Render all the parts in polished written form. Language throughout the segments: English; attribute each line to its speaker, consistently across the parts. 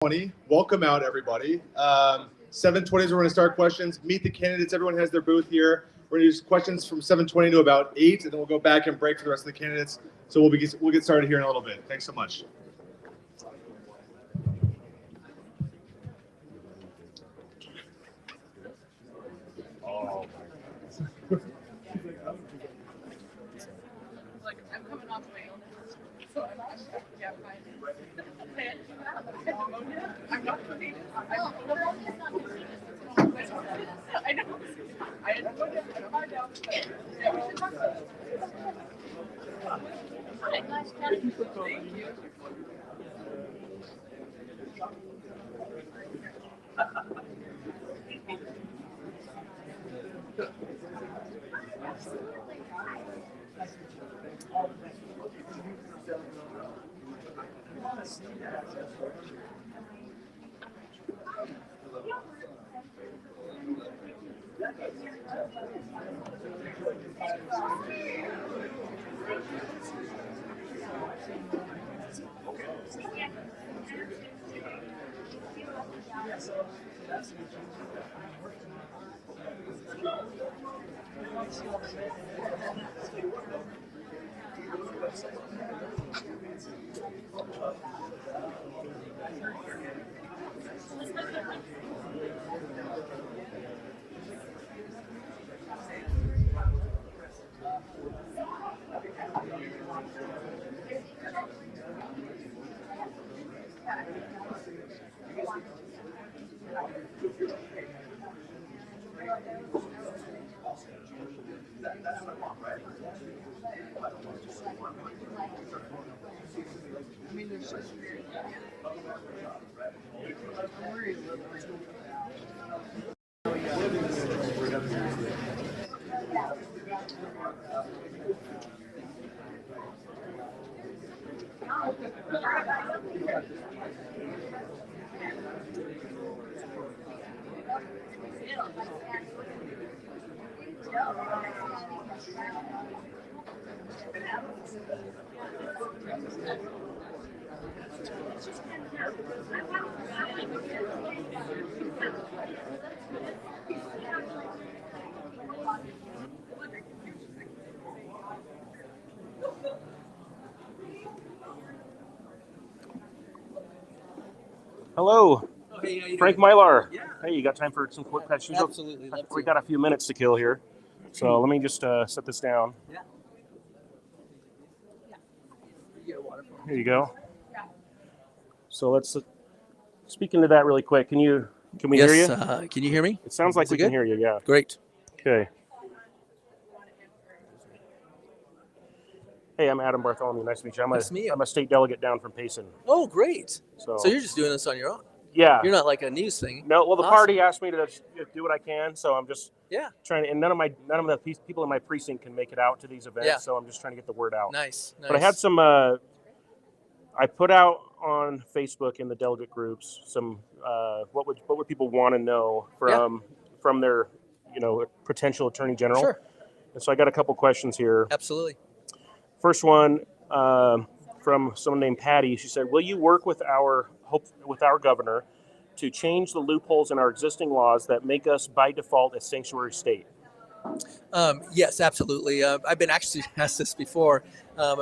Speaker 1: 7:20. Welcome out, everybody. 7:20 is where we're going to start questions. Meet the candidates. Everyone has their booth here. We're going to do questions from 7:20 to about 8, and then we'll go back and break for the rest of the candidates. So we'll get started here in a little bit. Thanks so much.
Speaker 2: I'm coming off my illness, so I'm fine. I'm not contagious. I know. I had to go down and find out. Yeah, we should talk about it. Thank you.
Speaker 3: Hello, Frank Mylar.
Speaker 4: Yeah.
Speaker 3: Hey, you got time for some quick questions?
Speaker 4: Absolutely.
Speaker 3: We got a few minutes to kill here, so let me just set this down.
Speaker 4: Yeah.
Speaker 3: Here you go. So let's speak into that really quick. Can we hear you?
Speaker 4: Can you hear me?
Speaker 3: It sounds like
Speaker 4: Is
Speaker 3: we
Speaker 4: it
Speaker 3: can
Speaker 4: good?
Speaker 3: hear you. Yeah.
Speaker 4: Great.
Speaker 3: Okay. Hey, I'm Adam Bartholomew. Nice to meet you.
Speaker 4: Nice to meet you.
Speaker 3: I'm a state delegate down from Payson.
Speaker 4: Oh, great.
Speaker 3: So
Speaker 4: you're just doing this on your own.
Speaker 3: Yeah.
Speaker 4: You're not like a news thing.
Speaker 3: No, well, the
Speaker 4: Awesome.
Speaker 3: party asked me to do what I can, so I'm just trying to. And none of the people in my precinct can make it out to these events, so I'm just trying to get the word out.
Speaker 4: Nice.
Speaker 3: But I had some. I put out on Facebook in the delegate groups some. What would people want to know from their potential attorney general?
Speaker 4: Sure.
Speaker 3: And so I got a couple questions here.
Speaker 4: Absolutely.
Speaker 3: First one from someone named Patty. She said, "Will you work with our governor to change the loopholes in our existing laws that make us by default a sanctuary state?"
Speaker 4: Yes, absolutely. I've been actually asked this before.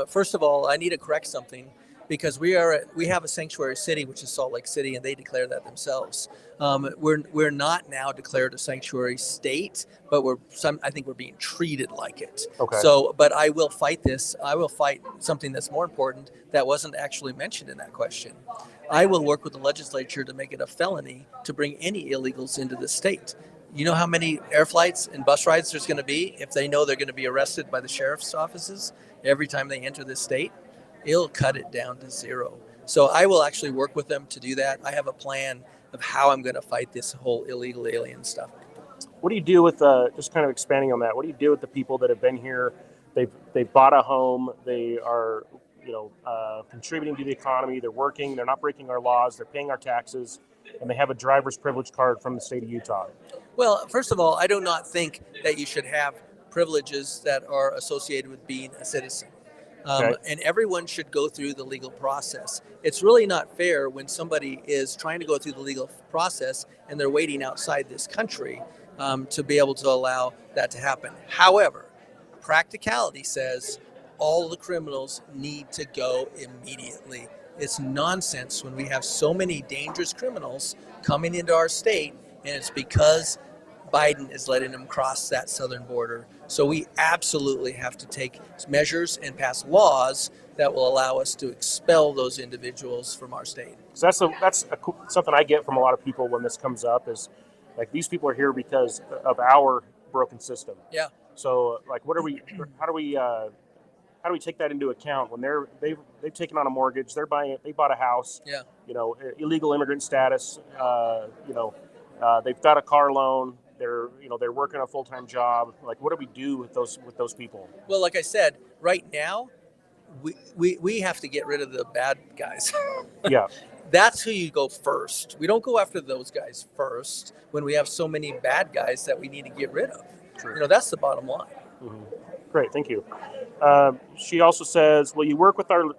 Speaker 4: First of all, I need to correct something because we have a sanctuary city, which is Salt Lake City, and they declare that themselves. We're not now declared a sanctuary state, but I think we're being treated like it.
Speaker 3: Okay.
Speaker 4: So, but I will fight this. I will fight something that's more important that wasn't actually mentioned in that question. I will work with the legislature to make it a felony to bring any illegals into the state. You know how many air flights and bus rides there's going to be if they know they're going to be arrested by the sheriff's offices every time they enter this state? It'll cut it down to zero. So I will actually work with them to do that. I have a plan of how I'm going to fight this whole illegal alien stuff.
Speaker 3: What do you do with just kind of expanding on that? What do you do with the people that have been here? They've bought a home. They are contributing to the economy. They're working. They're not breaking our laws. They're paying our taxes, and they have a driver's privilege card from the state of Utah.
Speaker 4: Well, first of all, I do not think that you should have privileges that are associated with being a citizen.
Speaker 3: Okay.
Speaker 4: And everyone should go through the legal process. It's really not fair when somebody is trying to go through the legal process and they're waiting outside this country to be able to allow that to happen. However, practicality says all the criminals need to go immediately. It's nonsense when we have so many dangerous criminals coming into our state, and it's because Biden is letting them cross that southern border. So we absolutely have to take measures and pass laws that will allow us to expel those individuals from our state.
Speaker 3: So something I get from a lot of people when this comes up is like these people are here because of our broken system.
Speaker 4: Yeah.
Speaker 3: So like, how do we take that into account when they've taken on a mortgage, they bought a house,
Speaker 4: Yeah.
Speaker 3: Illegal immigrant status, they've got a car loan, they're working a full-time job. Like, what do we do with those people?
Speaker 4: Well, like I said, right now, we have to get rid of the bad guys.
Speaker 3: Yeah.
Speaker 4: That's who you go first. We don't go after those guys first when we have so many bad guys that we need to get rid of.
Speaker 3: True.
Speaker 4: That's the bottom line.
Speaker 3: Mm-hmm. Great, thank you. She also says, will you work with our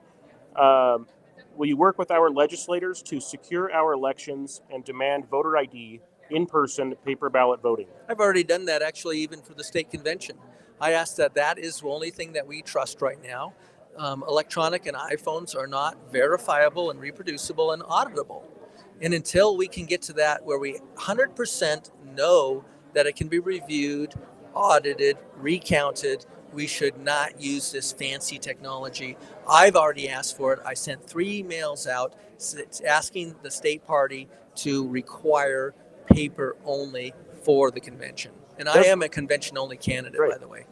Speaker 3: legislators to secure our elections and demand voter ID, in-person, paper ballot voting?
Speaker 4: I've already done that, actually, even for the state convention. I asked that is the only thing that we trust right now. Electronic and iPhones are not verifiable and reproducible and auditable. And until we can get to that where we 100% know that it can be reviewed, audited, recounted, we should not use this fancy technology. I've already asked for it. I sent 3 emails out asking the state party to require paper only for the convention. And I am a convention only candidate, by the way.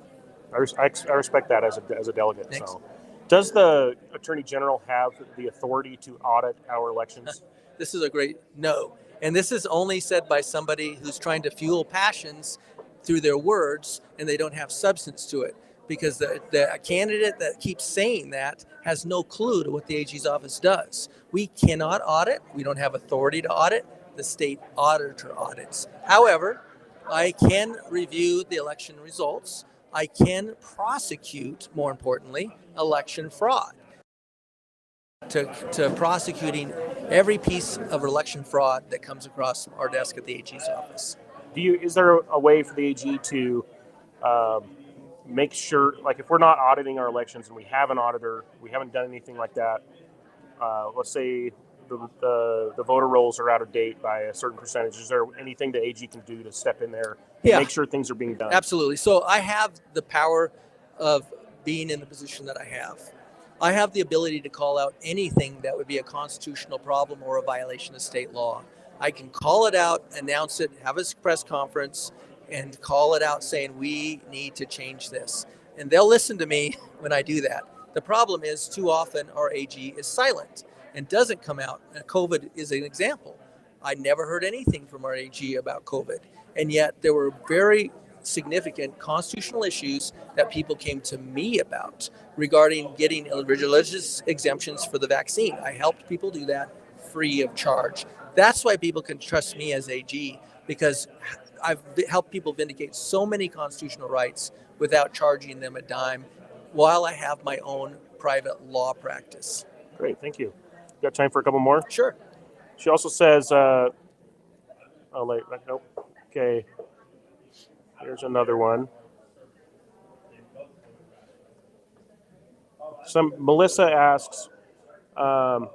Speaker 3: I respect that as a delegate.
Speaker 4: Thanks.
Speaker 3: So, does the Attorney General have the authority to audit our elections?
Speaker 4: This is a great no. And this is only said by somebody who's trying to fuel passions through their words, and they don't have substance to it. Because the candidate that keeps saying that has no clue to what the AG's office does. We cannot audit. We don't have authority to audit. The state auditor audits. However, I can review the election results. I can prosecute, more importantly, election fraud. To prosecuting every piece of election fraud that comes across our desk at the AG's office.
Speaker 3: Is there a way for the AG to make sure, like if we're not auditing our elections and we have an auditor, we haven't done anything like that, let's say the voter rolls are out of date by a certain percentage, is there anything the AG can do to step in there and make sure things are being done?
Speaker 4: Absolutely. So I have the power of being in the position that I have. I have the ability to call out anything that would be a constitutional problem or a violation of state law. I can call it out, announce it, have a press conference, and call it out saying we need to change this. And they'll listen to me when I do that. The problem is too often our AG is silent and doesn't come out. And COVID is an example. I never heard anything from our AG about COVID. And yet there were very significant constitutional issues that people came to me about regarding getting religious exemptions for the vaccine. I helped people do that free of charge. That's why people can trust me as AG, because I've helped people vindicate so many constitutional rights without charging them a dime while I have my own private law practice.
Speaker 3: Great, thank you. Got time for a couple more?
Speaker 4: Sure.
Speaker 3: She also says, okay, here's another one. Melissa asks, how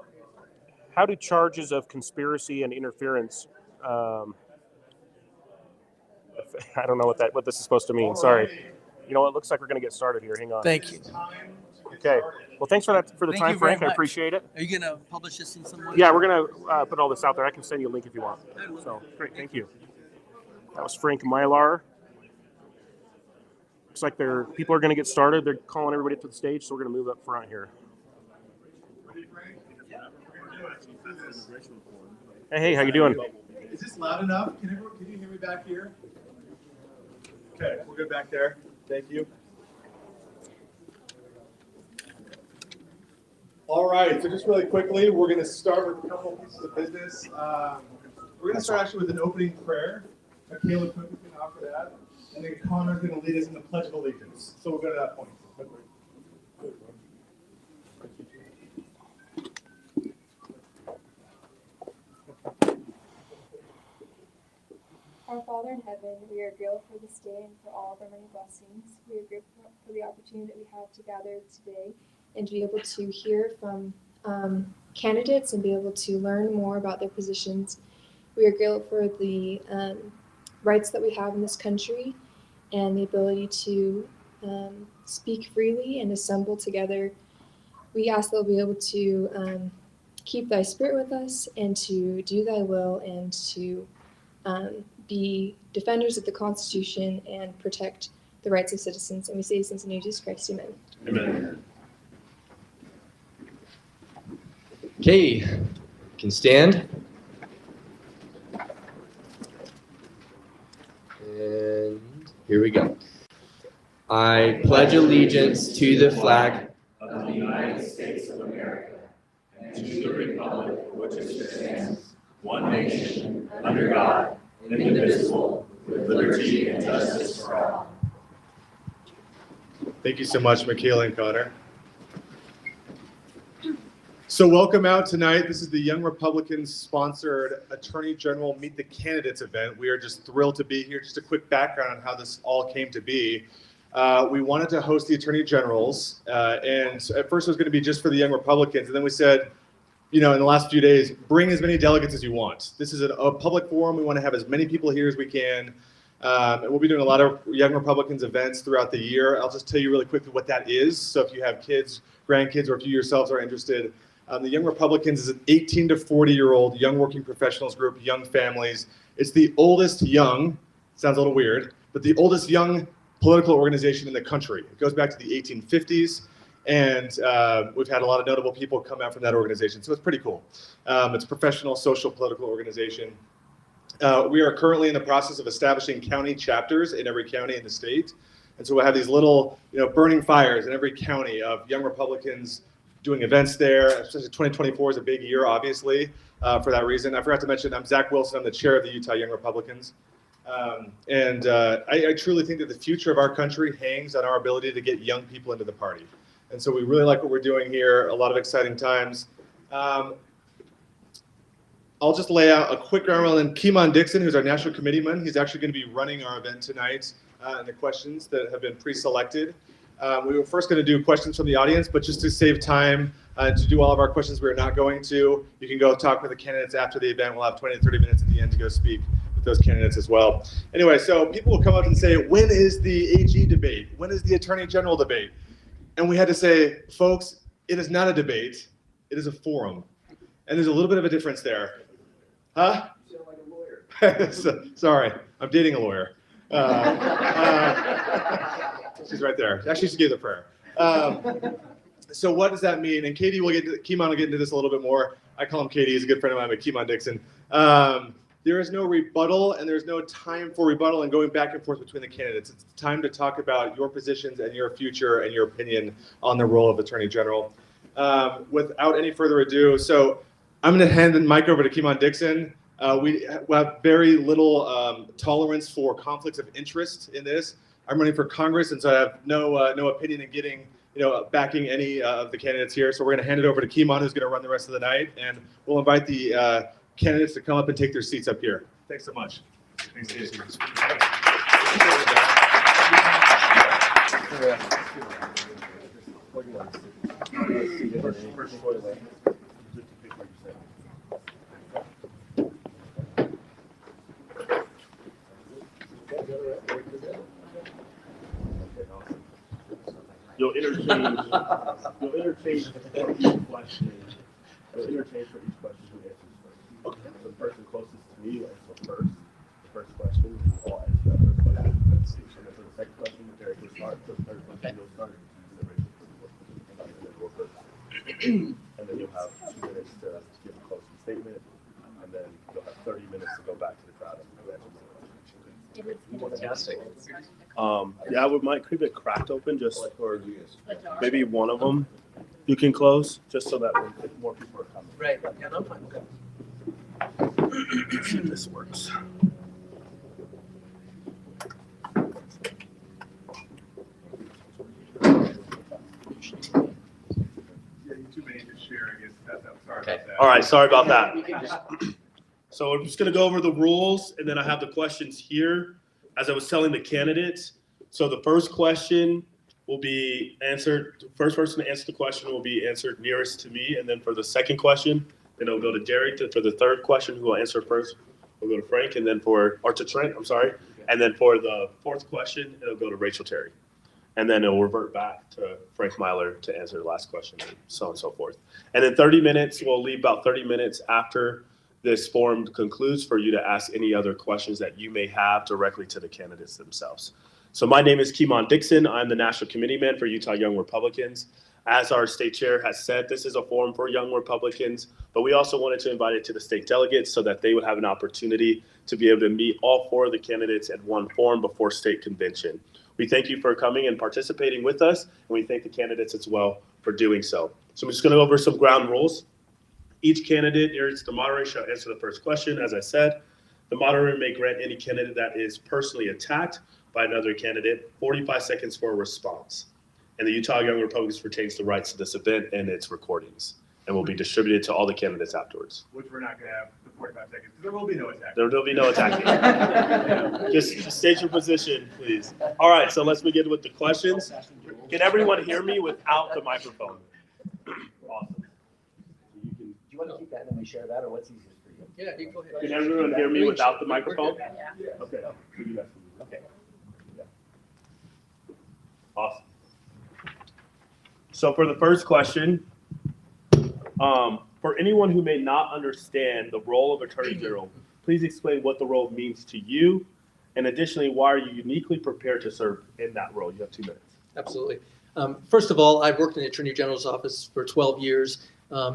Speaker 3: do charges of conspiracy and interference, I don't know what this is supposed to mean. Sorry. You know, it looks like we're going to get started here. Hang on.
Speaker 4: Thank you.
Speaker 3: Okay. Well, thanks for the
Speaker 4: Thank
Speaker 3: time,
Speaker 4: you very
Speaker 3: Frank. I
Speaker 4: much.
Speaker 3: appreciate it.
Speaker 4: Are you going to publish this in some way?
Speaker 3: Yeah, we're going to put all this out there. I can send you a link if you want. So, great. Thank you. That was Frank Mylar. Looks like people are going to get started. They're calling everybody up to the stage, so we're going to move up front here. Hey, how you doing?
Speaker 1: Is this loud enough? Can you hear me back here? Okay, we're good back there. Thank you. All right, so just really quickly, we're going to start with a couple pieces of business. We're going to start actually with an opening prayer. Michaela Cook is going to offer that, and then Connor's going to lead us in the Pledge of Allegiance. So we'll go to that point.
Speaker 5: Our Father in heaven, we are grateful for this day and for all of our many blessings. We are grateful for the opportunity that we have to gather today and to be able to hear from candidates and be able to learn more about their positions. We are grateful for the rights that we have in this country and the ability to speak freely and assemble together. We ask that we'll be able to keep thy spirit with us and to do thy will and to be defenders of the Constitution and protect the rights of citizens. And we say these things in the name of Jesus Christ. Amen.
Speaker 6: Amen. Okay, you can stand. And here we go. I pledge allegiance to the flag
Speaker 7: of the United States of America and to the republic for which it stands, one nation, under God, indivisible, with liberty and justice for all.
Speaker 1: Thank you so much, Michaela and Connor. So welcome out tonight. This is the Young Republicans sponsored Attorney General Meet the Candidates event. We are just thrilled to be here. Just a quick background on how this all came to be. We wanted to host the Attorney Generals, and at first it was going to be just for the Young Republicans, and then we said, in the last few days, bring as many delegates as you want. This is a public forum. We want to have as many people here as we can. And we'll be doing a lot of Young Republicans events throughout the year. I'll just tell you really quickly what that is. So if you have kids, grandkids, or if you yourselves are interested, the Young Republicans is an 18 to 40-year-old young working professionals group, young families. It's the oldest young, sounds a little weird, but the oldest young political organization in the country. It goes back to the 1850s, and we've had a lot of notable people come out from that organization, so it's pretty cool. It's a professional, social, political organization. We are currently in the process of establishing county chapters in every county in the state, and so we'll have these little, burning fires in every county of Young Republicans doing events there. Especially 2024 is a big year, obviously, for that reason. I forgot to mention, I'm Zach Wilson. I'm the chair of the Utah Young Republicans. I truly think that the future of our country hangs on our ability to get young people into the party. And so we really like what we're doing here, a lot of exciting times. I'll just lay out a quick ground rule. And Keemon Dixon, who's our national committeeman, he's actually going to be running our event tonight and the questions that have been pre-selected. We were first going to do questions from the audience, but just to save time to do all of our questions, we're not going to. You can go talk with the candidates after the event. We'll have 20 to 30 minutes at the end to go speak with those candidates as well. Anyway, so people will come up and say, when is the AG debate? When is the Attorney General debate? And we had to say, folks, it is not a debate. It is a forum. And there's a little bit of a difference there. Huh?
Speaker 7: You sound like a lawyer.
Speaker 1: Sorry, I'm dating a lawyer. She's right there. Actually, she gave the prayer. So what does that mean? And Keemon will get into this a little bit more. I call him Katie. He's a good friend of mine, but Keemon Dixon. There is no rebuttal, and there's no time for rebuttal and going back and forth between the candidates. It's time to talk about your positions and your future and your opinion on the role of Attorney General. Without any further ado, so I'm going to hand the mic over to Keemon Dixon. We have very little tolerance for conflicts of interest in this. I'm running for Congress, and so I have no opinion in getting, backing any of the candidates here. So we're going to hand it over to Keemon, who's going to run the rest of the night, and we'll invite the candidates to come up and take their seats up here. Thanks so much. Thanks, Casey.
Speaker 3: You'll interchange for each question. You'll interchange for each question who answers first. Okay. So the person closest to me will answer first. The first question, I'll answer that first question. And then for the second question, Derek will start. For the third question, you'll start. And then we'll first. And then you'll have 2 minutes to give a closing statement. And then you'll have 30 minutes to go back to the crowd and
Speaker 6: Fantastic.
Speaker 3: Yeah, we might keep it cracked open just for maybe one of them. You can close just so that more people are coming.
Speaker 4: Right. Yeah, no, I'm fine.
Speaker 3: Let's see if this works.
Speaker 1: Too many to share, I guess. Sorry
Speaker 6: Okay.
Speaker 1: about that.
Speaker 3: All right, sorry about that.
Speaker 8: So I'm just going to go over the rules, and then I have the questions here as I was telling the candidates. So the first question will be answered, the first person to answer the question will be answered nearest to me. And then for the second question, then it'll go to Derek. For the third question, who will answer first, will go to Frank, and then or to Trent, I'm sorry. And then for the fourth question, it'll go to Rachel Terry. And then it'll revert back to Frank Mylar to answer the last question, and so on and so forth. And then 30 minutes, we'll leave about 30 minutes after this forum concludes for you to ask any other questions that you may have directly to the candidates themselves. So my name is Kimon Dixon. I'm the National Committeeman for Utah Young Republicans. As our state chair has said, this is a forum for young Republicans, but we also wanted to invite it to the state delegates so that they would have an opportunity to be able to meet all four of the candidates at one forum before state convention. We thank you for coming and participating with us, and we thank the candidates as well for doing so. So I'm just going to go over some ground rules. Each candidate, the moderator, shall answer the first question. As I said, the moderator may grant any candidate that is personally attacked by another candidate 45 seconds for a response. And the Utah Young Republicans retains the rights to this event and its recordings, and will be distributed to all the candidates afterwards.
Speaker 7: Which we're not going to have the 45 seconds, because there will be no attack.
Speaker 8: There will be no attacking. Just state your position, please. All right, so let's begin with the questions. Can everyone hear me without the microphone? Awesome.
Speaker 9: Do you want to keep that and then we share that, or what's easiest for you?
Speaker 4: Yeah, you go ahead.
Speaker 8: Can everyone hear me without the microphone?
Speaker 2: Yeah.
Speaker 8: Okay.
Speaker 9: Okay.
Speaker 8: Awesome. So for the first question, for anyone who may not understand the role of Attorney General, please explain what the role means to you, and additionally, why are you uniquely prepared to serve in that role? You have 2 minutes.
Speaker 4: Absolutely. First of all, I've worked in the Attorney General's office for 12 years,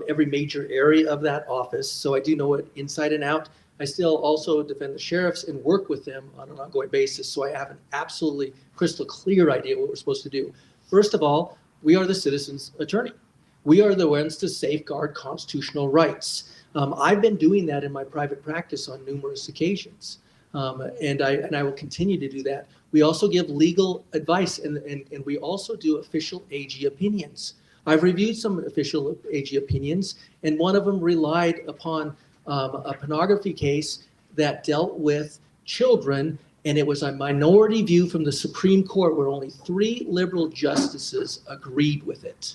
Speaker 4: every major area of that office, so I do know it inside and out. I still also defend the sheriffs and work with them on an ongoing basis, so I have an absolutely crystal clear idea what we're supposed to do. First of all, we are the citizen's attorney. We are the ones to safeguard constitutional rights. I've been doing that in my private practice on numerous occasions, and I will continue to do that. We also give legal advice, and we also do official AG opinions. I've reviewed some official AG opinions, and one of them relied upon a pornography case that dealt with children, and it was a minority view from the Supreme Court where only 3 liberal justices agreed with it.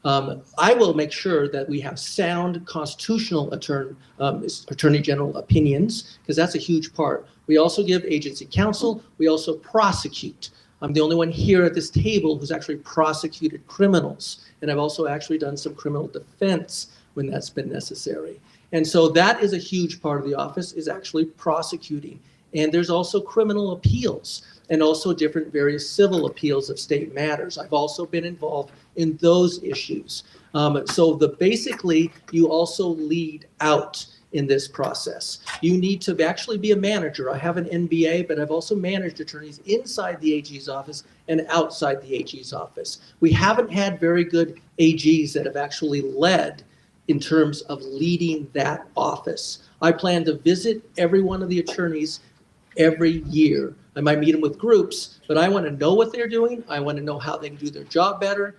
Speaker 4: I will make sure that we have sound constitutional attorney general opinions, because that's a huge part. We also give agency counsel. We also prosecute. I'm the only one here at this table who's actually prosecuted criminals, and I've also actually done some criminal defense when that's been necessary. And so that is a huge part of the office, is actually prosecuting. And there's also criminal appeals and also different various civil appeals of state matters. I've also been involved in those issues. So basically, you also lead out in this process. You need to actually be a manager. I have an MBA, but I've also managed attorneys inside the AG's office and outside the AG's office. We haven't had very good AGs that have actually led in terms of leading that office. I plan to visit every one of the attorneys every year. I might meet them with groups, but I want to know what they're doing. I want to know how they can do their job better.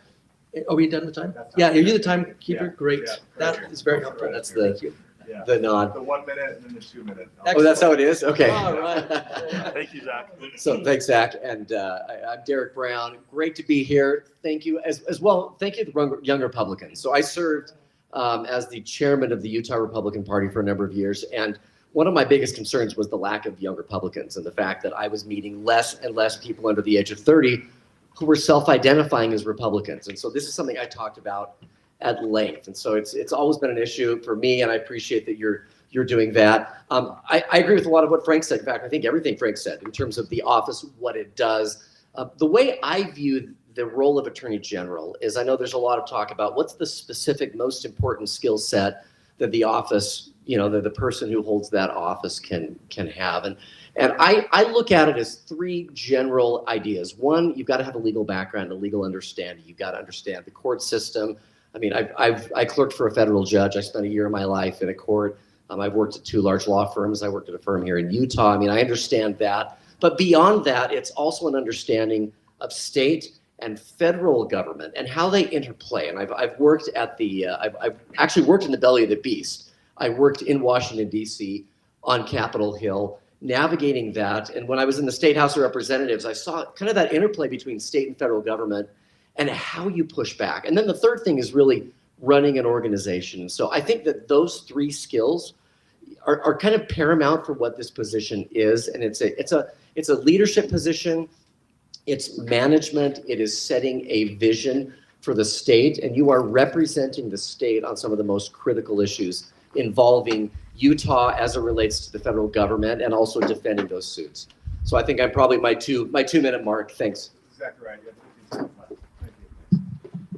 Speaker 4: Are we done with time? Yeah, are you the timekeeper?
Speaker 7: Yeah.
Speaker 4: Great.
Speaker 7: Yeah,
Speaker 4: that is very helpful.
Speaker 6: That's
Speaker 4: Thank you.
Speaker 6: the nod.
Speaker 7: The 1 minute and then the 2 minute.
Speaker 6: Oh, that's how it is? Okay.
Speaker 4: All right.
Speaker 8: Thank you, Zach.
Speaker 6: So thanks, Zach. And I'm Derek Brown. Great to be here. Thank you as well. Thank you to the Young Republicans. So I served as the chairman of the Utah Republican Party for a number of years. And one of my biggest concerns was the lack of young Republicans and the fact that I was meeting less and less people under the age of 30 who were self-identifying as Republicans. And so this is something I talked about at length. And so it's always been an issue for me, and I appreciate that you're doing that. I agree with a lot of what Frank said. In fact, I think everything Frank said in terms of the office, what it does. The way I view the role of Attorney General is, I know there's a lot of talk about what's the specific most important skill set that the office, the person who holds that office can have. And I look at it as 3 general ideas. One, you've got to have a legal background, a legal understanding. You've got to understand the court system. I mean, I clerked for a federal judge. I spent a year of my life in a court. I've worked at 2 large law firms. I worked at a firm here in Utah. I mean, I understand that. But beyond that, it's also an understanding of state and federal government and how they interplay. And I've worked at I've actually worked in the belly of the beast. I worked in Washington, D.C. on Capitol Hill, navigating that. And when I was in the State House of Representatives, I saw kind of that interplay between state and federal government and how you push back. And then the third thing is really running an organization. So I think that those three skills are kind of paramount for what this position is. And it's a leadership position. It's management. It is setting a vision for the state, and you are representing the state on some of the most critical issues involving Utah as it relates to the federal government, and also defending those suits. So I think I'm probably my 2-minute mark. Thanks.
Speaker 1: Exactly right.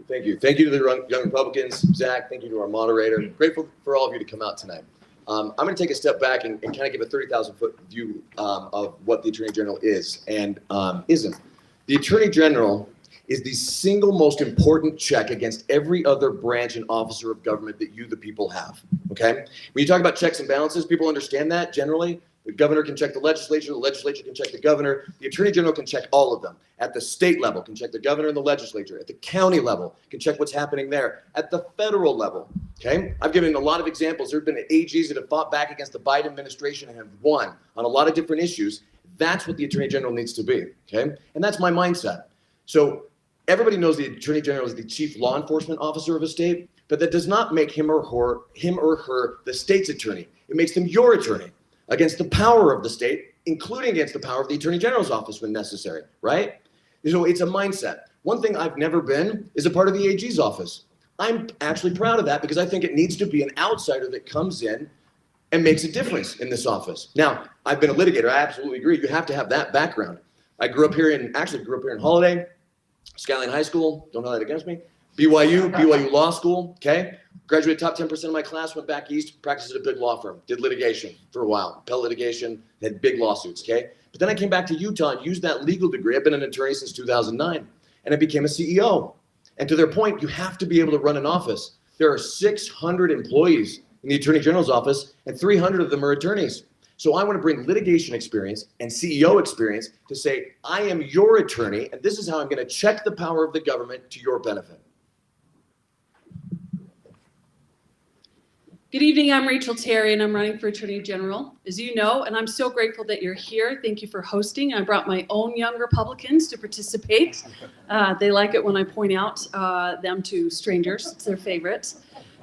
Speaker 10: Thank you. Thank you to the Young Republicans. Zach, thank you to our moderator. Grateful for all of you to come out tonight. I'm going to take a step back and kind of give a 30,000-foot view of what the Attorney General is and isn't. The Attorney General is the single most important check against every other branch and officer of government that you, the people, have. Okay? When you talk about checks and balances, people understand that generally. The governor can check the legislature can check the governor, the Attorney General can check all of them. At the state level, can check the governor and the legislature. At the county level, can check what's happening there. At the federal level, okay? I've given a lot of examples. There have been AGs that have fought back against the Biden administration and have won on a lot of different issues. That's what the Attorney General needs to be, okay? And that's my mindset. So everybody knows the Attorney General is the chief law enforcement officer of a state, but that does not make him or her the state's attorney. It makes them your attorney against the power of the state, including against the power of the Attorney General's office when necessary, right? So it's a mindset. One thing I've never been is a part of the AG's office. I'm actually proud of that because I think it needs to be an outsider that comes in and makes a difference in this office. Now, I've been a litigator. I absolutely agree. You have to have that background. I grew up here in Holladay, Skyline High School, don't know that against me. BYU Law School, okay? Graduated top 10% of my class, went back east, practiced at a big law firm, did litigation for a while, appellate litigation, had big lawsuits, okay? But then I came back to Utah and used that legal degree. I've been an attorney since 2009, and I became a CEO. And to their point, you have to be able to run an office. There are 600 employees in the Attorney General's office, and 300 of them are attorneys. So I want to bring litigation experience and CEO experience to say, I am your attorney, and this is how I'm going to check the power of the government to your benefit.
Speaker 2: Good evening, I'm Rachel Terry and I'm running for Attorney General, as you know, and I'm so grateful that you're here. Thank you for hosting. I brought my own young Republicans to participate. They like it when I point out them to strangers. It's their favorite.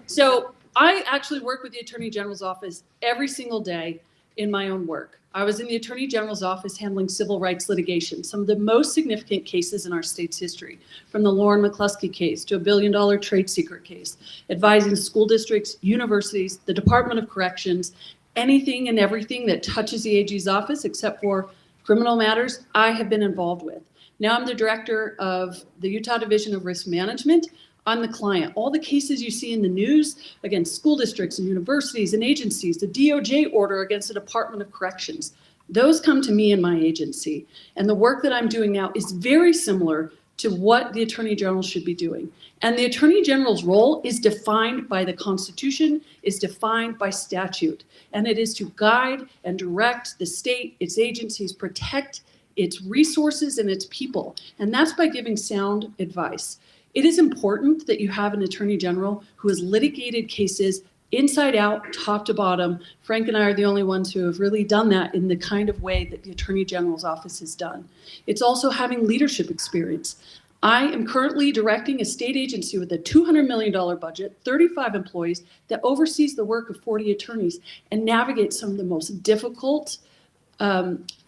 Speaker 2: So I actually work with the Attorney General's office every single day in my own work. I was in the Attorney General's office handling civil rights litigation, some of the most significant cases in our state's history, from the Lauren McCluskey case to a $1 billion trade secret case, advising school districts, universities, the Department of Corrections, anything and everything that touches the AG's office except for criminal matters, I have been involved with. Now I'm the director of the Utah Division of Risk Management. I'm the client. All the cases you see in the news against school districts and universities and agencies, the DOJ order against the Department of Corrections, those come to me in my agency. And the work that I'm doing now is very similar to what the Attorney General should be doing. And the Attorney General's role is defined by the Constitution, is defined by statute. And it is to guide and direct the state, its agencies, protect its resources and its people. And that's by giving sound advice. It is important that you have an Attorney General who has litigated cases inside out, top to bottom. Frank and I are the only ones who have really done that in the kind of way that the Attorney General's office has done. It's also having leadership experience. I am currently directing a state agency with a $200 million budget, 35 employees, that oversees the work of 40 attorneys and navigates some of the most difficult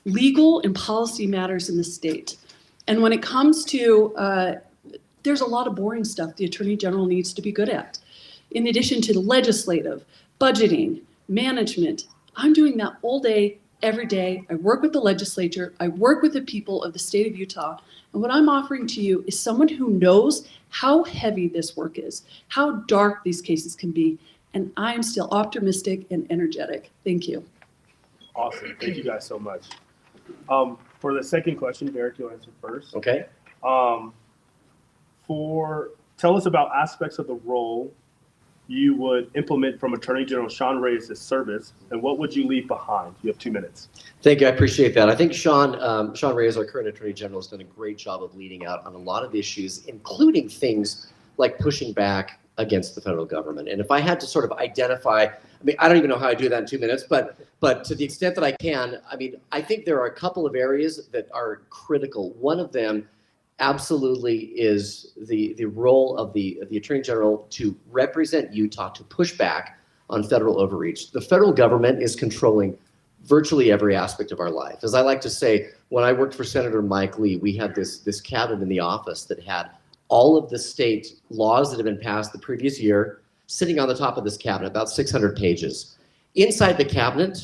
Speaker 2: legal and policy matters in the state. And when it comes to there's a lot of boring stuff the Attorney General needs to be good at. In addition to the legislative, budgeting, management, I'm doing that all day, every day. I work with the legislature. I work with the people of the state of Utah. And what I'm offering to you is someone who knows how heavy this work is, how dark these cases can be. And I am still optimistic and energetic. Thank you.
Speaker 3: Awesome. Thank you guys so much. For the second question, Derek, you'll answer first.
Speaker 6: Okay.
Speaker 3: Tell us about aspects of the role you would implement from Attorney General Sean Reyes' service, and what would you leave behind? You have 2 minutes.
Speaker 6: Thank you. I appreciate that. I think Sean Reyes, our current Attorney General, has done a great job of leading out on a lot of issues, including things like pushing back against the federal government. And if I had to sort of identify, I mean, I don't even know how I do that in 2 minutes, but to the extent that I can, I mean, I think there are a couple of areas that are critical. One of them absolutely is the role of the Attorney General to represent Utah, to push back on federal overreach. The federal government is controlling virtually every aspect of our life. As I like to say, when I worked for Senator Mike Lee, we had this cabinet in the office that had all of the state laws that have been passed the previous year sitting on the top of this cabinet, about 600 pages. Inside the cabinet,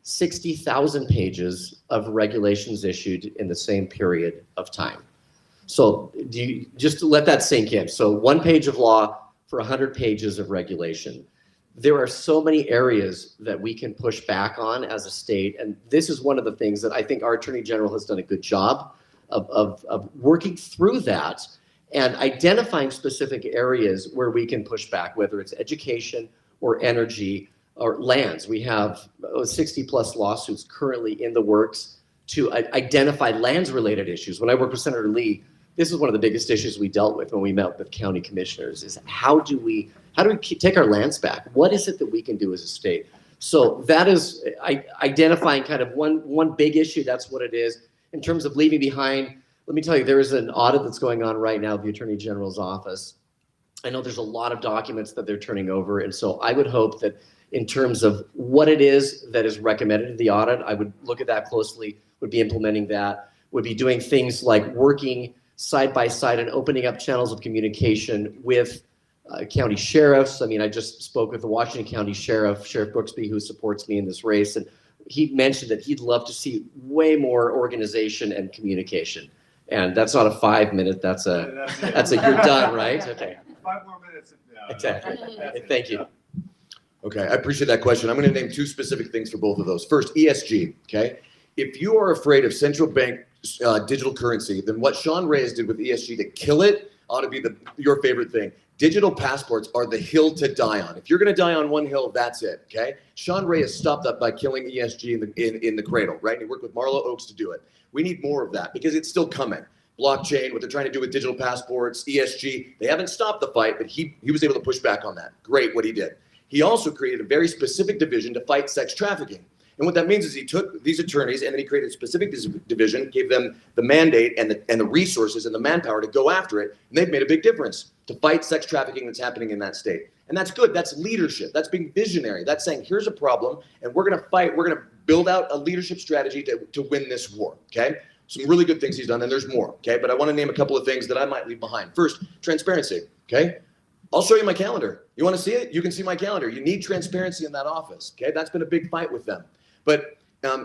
Speaker 6: 60,000 pages of regulations issued in the same period of time. So just to let that sink in. So 1 page of law for 100 pages of regulation. There are so many areas that we can push back on as a state. And this is one of the things that I think our Attorney General has done a good job of working through that and identifying specific areas where we can push back, whether it's education or energy or lands. We have 60 plus lawsuits currently in the works to identify lands related issues. When I worked with Senator Lee, this is one of the biggest issues we dealt with when we met with county commissioners is how do we take our lands back? What is it that we can do as a state? So that is identifying kind of one big issue. That's what it is. In terms of leaving behind, let me tell you, there is an audit that's going on right now of the Attorney General's office. I know there's a lot of documents that they're turning over. And so I would hope that in terms of what it is that is recommended in the audit, I would look at that closely, would be implementing that, would be doing things like working side by side and opening up channels of communication with county sheriffs. I mean, I just spoke with the Washington County Sheriff, Sheriff Brooksby, who supports me in this race. And he mentioned that he'd love to see way more organization and communication. And that's not a 5 minute, that's a you're done, right? Okay.
Speaker 1: 5 more minutes. No.
Speaker 6: Exactly. Thank you.
Speaker 10: Okay, I appreciate that question. I'm going to name 2 specific things for both of those. First, ESG, okay? If you are afraid of central bank digital currency, then what Sean Reyes did with ESG to kill it ought to be your favorite thing. Digital passports are the hill to die on. If you're going to die on one hill, that's it, okay? Sean Reyes stopped that by killing ESG in the cradle, right? And he worked with Marlo Oaks to do it. We need more of that because it's still coming. Blockchain, what they're trying to do with digital passports, ESG, they haven't stopped the fight, but he was able to push back on that. Great what he did. He also created a very specific division to fight sex trafficking. And what that means is he took these attorneys and then he created a specific division, gave them the mandate and the resources and the manpower to go after it. And they've made a big difference to fight sex trafficking that's happening in that state. And that's good. That's leadership. That's being visionary. That's saying, here's a problem and we're going to fight. We're going to build out a leadership strategy to win this war. Okay. Some really good things he's done, and there's more. Okay. But I want to name a couple of things that I might leave behind. First, transparency. Okay. I'll show you my calendar. You want to see it? You can see my calendar. You need transparency in that office. Okay. That's been a big fight with them. But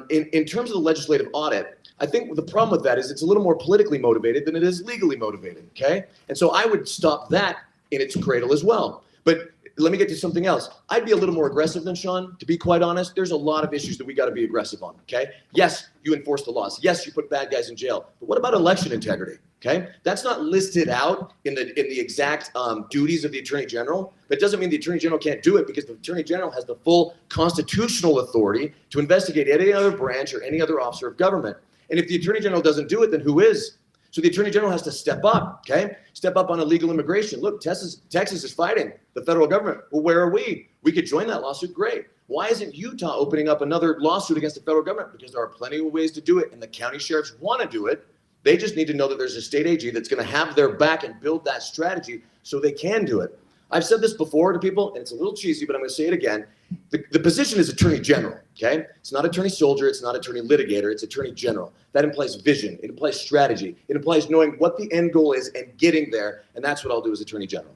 Speaker 10: in terms of the legislative audit, I think the problem with that is it's a little more politically motivated than it is legally motivated, okay? And so I would stop that in its cradle as well. But let me get to something else. I'd be a little more aggressive than Sean, to be quite honest. There's a lot of issues that we got to be aggressive on, okay? Yes, you enforce the laws. Yes, you put bad guys in jail. But what about election integrity, okay? That's not listed out in the exact duties of the Attorney General. That doesn't mean the Attorney General can't do it because the Attorney General has the full constitutional authority to investigate any other branch or any other officer of government. And if the Attorney General doesn't do it, then who is? So the Attorney General has to step up, okay? Step up on illegal immigration. Look, Texas is fighting the federal government. Well, where are we? We could join that lawsuit, great. Why isn't Utah opening up another lawsuit against the federal government? Because there are plenty of ways to do it, and the county sheriffs want to do it. They just need to know that there's a state AG that's going to have their back and build that strategy so they can do it. I've said this before to people, and it's a little cheesy, but I'm going to say it again. The position is Attorney General, okay? It's not Attorney Soldier, it's not Attorney Litigator, it's Attorney General. That implies vision, it implies strategy, it implies knowing what the end goal is and getting there, and that's what I'll do as Attorney General.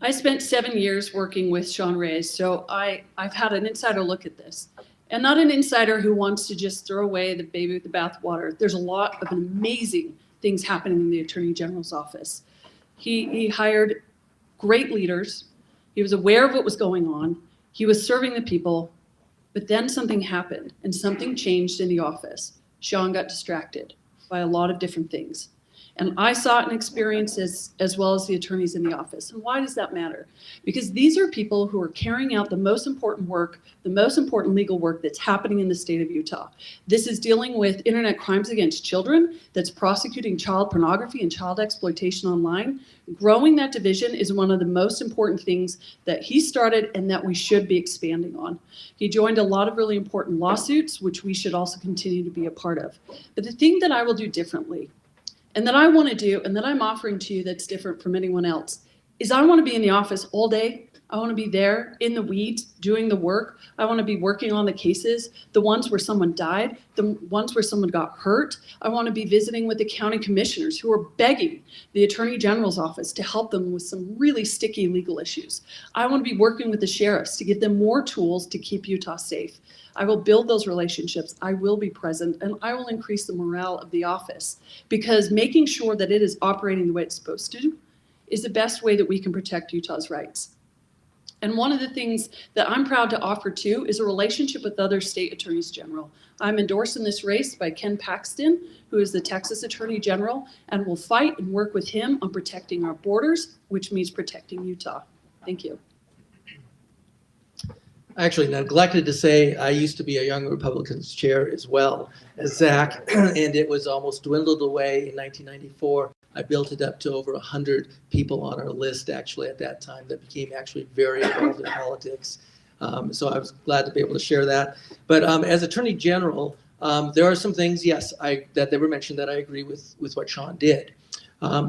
Speaker 2: I spent 7 years working with Sean Reyes, so I've had an insider look at this. And not an insider who wants to just throw away the baby with the bathwater. There's a lot of amazing things happening in the Attorney General's office. He hired great leaders. He was aware of what was going on. He was serving the people, but then something happened and something changed in the office. Sean got distracted by a lot of different things. And I saw it and experienced as well as the attorneys in the office. And why does that matter? Because these are people who are carrying out the most important work, the most important legal work that's happening in the state of Utah. This is dealing with internet crimes against children, that's prosecuting child pornography and child exploitation online. Growing that division is one of the most important things that he started and that we should be expanding on. He joined a lot of really important lawsuits, which we should also continue to be a part of. But the thing that I will do differently, and that I want to do, and that I'm offering to you that's different from anyone else, is I want to be in the office all day. I want to be there in the weeds doing the work. I want to be working on the cases, the ones where someone died, the ones where someone got hurt. I want to be visiting with the county commissioners who are begging the Attorney General's office to help them with some really sticky legal issues. I want to be working with the sheriffs to give them more tools to keep Utah safe. I will build those relationships. I will be present, and I will increase the morale of the office, because making sure that it is operating the way it's supposed to is the best way that we can protect Utah's rights. And one of the things that I'm proud to offer too is a relationship with other state attorneys general. I'm endorsed in this race by Ken Paxton, who is the Texas Attorney General, and will fight and work with him on protecting our borders, which means protecting Utah. Thank you.
Speaker 4: I actually neglected to say I used to be a Young Republicans chair as well as Zach, and it was almost dwindled away in 1994. I built it up to over 100 people on our list actually at that time that became actually very involved in politics. So I was glad to be able to share that. But as Attorney General, there are some things, yes, that they were mentioned that I agree with what Sean did.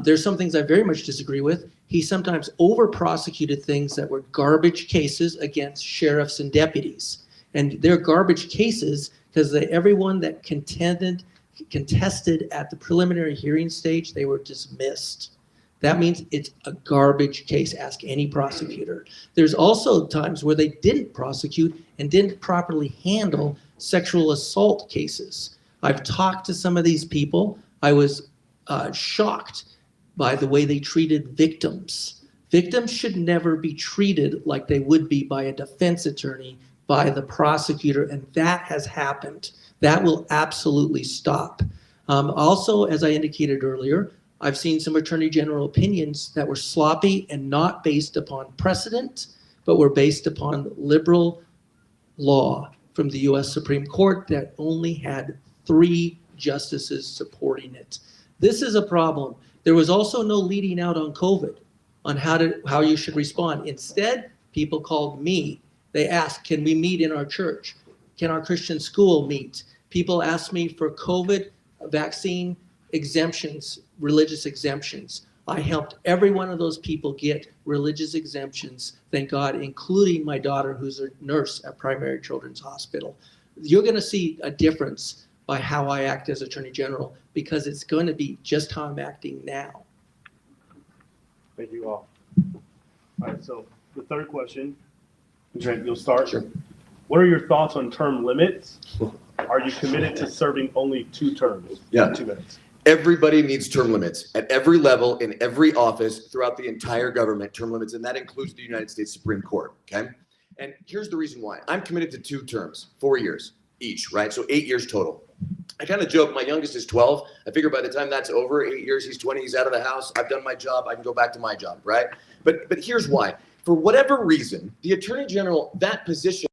Speaker 4: There's some things I very much disagree with. He sometimes over-prosecuted things that were garbage cases against sheriffs and deputies. And they're garbage cases because everyone that contested at the preliminary hearing stage, they were dismissed. That means it's a garbage case. Ask any prosecutor. There's also times where they didn't prosecute and didn't properly handle sexual assault cases. I've talked to some of these people. I was shocked by the way they treated victims. Victims should never be treated like they would be by a defense attorney, by the prosecutor, and that has happened. That will absolutely stop. Also, as I indicated earlier, I've seen some Attorney General opinions that were sloppy and not based upon precedent, but were based upon liberal law from the U.S. Supreme Court that only had 3 justices supporting it. This is a problem. There was also no leading out on COVID, on how you should respond. Instead, people called me. They asked, can we meet in our church? Can our Christian school meet? People asked me for COVID vaccine exemptions, religious exemptions. I helped every one of those people get religious exemptions, thank God, including my daughter, who's a nurse at Primary Children's Hospital. You're going to see a difference by how I act as Attorney General, because it's going to be just how I'm acting now.
Speaker 8: Thank you all. All right, so the third question, Trent, you'll start.
Speaker 10: Sure.
Speaker 8: What are your thoughts on term limits? Are you committed to serving only 2 terms?
Speaker 10: Yeah.
Speaker 8: 2 minutes.
Speaker 10: Everybody needs term limits at every level, in every office, throughout the entire government, term limits, and that includes the United States Supreme Court, okay? And here's the reason why. I'm committed to 2 terms, 4 years each, right? So 8 years total. I kind of joke, my youngest is 12. I figure by the time that's over, 8 years, he's 20, he's out of the house. I've done my job, I can go back to my job, right? But here's why. For whatever reason, the Attorney General, that position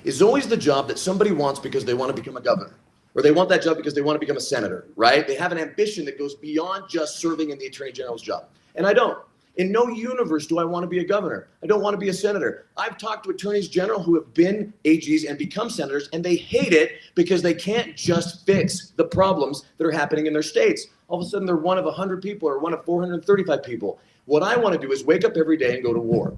Speaker 10: is always the job that somebody wants because they want to become a governor. Or they want that job because they want to become a senator, right? They have an ambition that goes beyond just serving in the Attorney General's job. And I don't. In no universe do I want to be a governor. I don't want to be a senator. I've talked to attorneys general who have been AGs and become senators, and they hate it because they can't just fix the problems that are happening in their states. All of a sudden, they're one of 100 people or one of 435 people. What I want to do is wake up every day and go to war.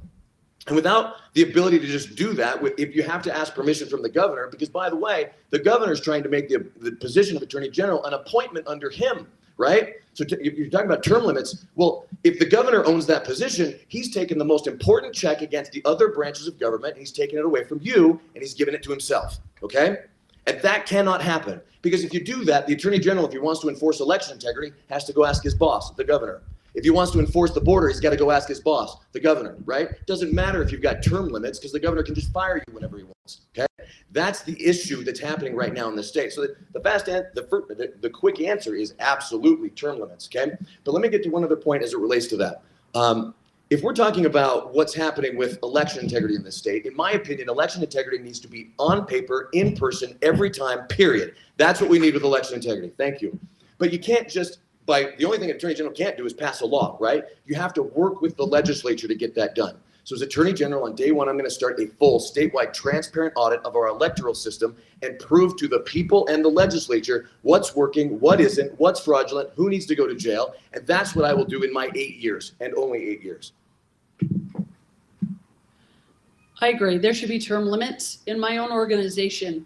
Speaker 10: And without the ability to just do that, if you have to ask permission from the governor, because by the way, the governor is trying to make the position of Attorney General an appointment under him, right? So you're talking about term limits. Well, if the governor owns that position, he's taken the most important check against the other branches of government. He's taken it away from you and he's given it to himself, okay? And that cannot happen, because if you do that, the Attorney General, if he wants to enforce election integrity, has to go ask his boss, the governor. If he wants to enforce the border, he's got to go ask his boss, the governor, right? Doesn't matter if you've got term limits because the governor can just fire you whenever he wants, okay? That's the issue that's happening right now in the state. So the quick answer is absolutely term limits, okay? But let me get to one other point as it relates to that. If we're talking about what's happening with election integrity in this state, in my opinion, election integrity needs to be on paper, in person, every time, period. That's what we need with election integrity. Thank you. But you can't just, the only thing an attorney general can't do is pass a law, right? You have to work with the legislature to get that done. So as attorney general, on day one, I'm going to start a full statewide transparent audit of our electoral system and prove to the people and the legislature what's working, what isn't, what's fraudulent, who needs to go to jail. And that's what I will do in my 8 years, and only 8 years.
Speaker 2: I agree. There should be term limits. In my own organization,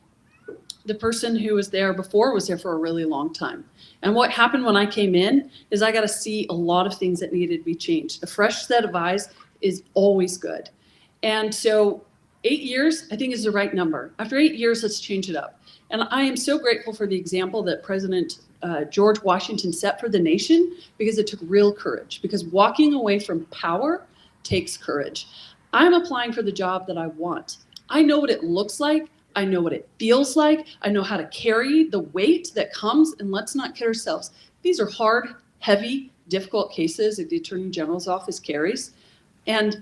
Speaker 2: the person who was there before was there for a really long time. And what happened when I came in is I got to see a lot of things that needed to be changed. A fresh set of eyes is always good. And so 8 years, I think, is the right number. After 8 years, let's change it up. And I am so grateful for the example that President George Washington set for the nation, because it took real courage. Because walking away from power takes courage. I'm applying for the job that I want. I know what it looks like. I know what it feels like. I know how to carry the weight that comes, and let's not kid ourselves. These are hard, heavy, difficult cases that the Attorney General's office carries. And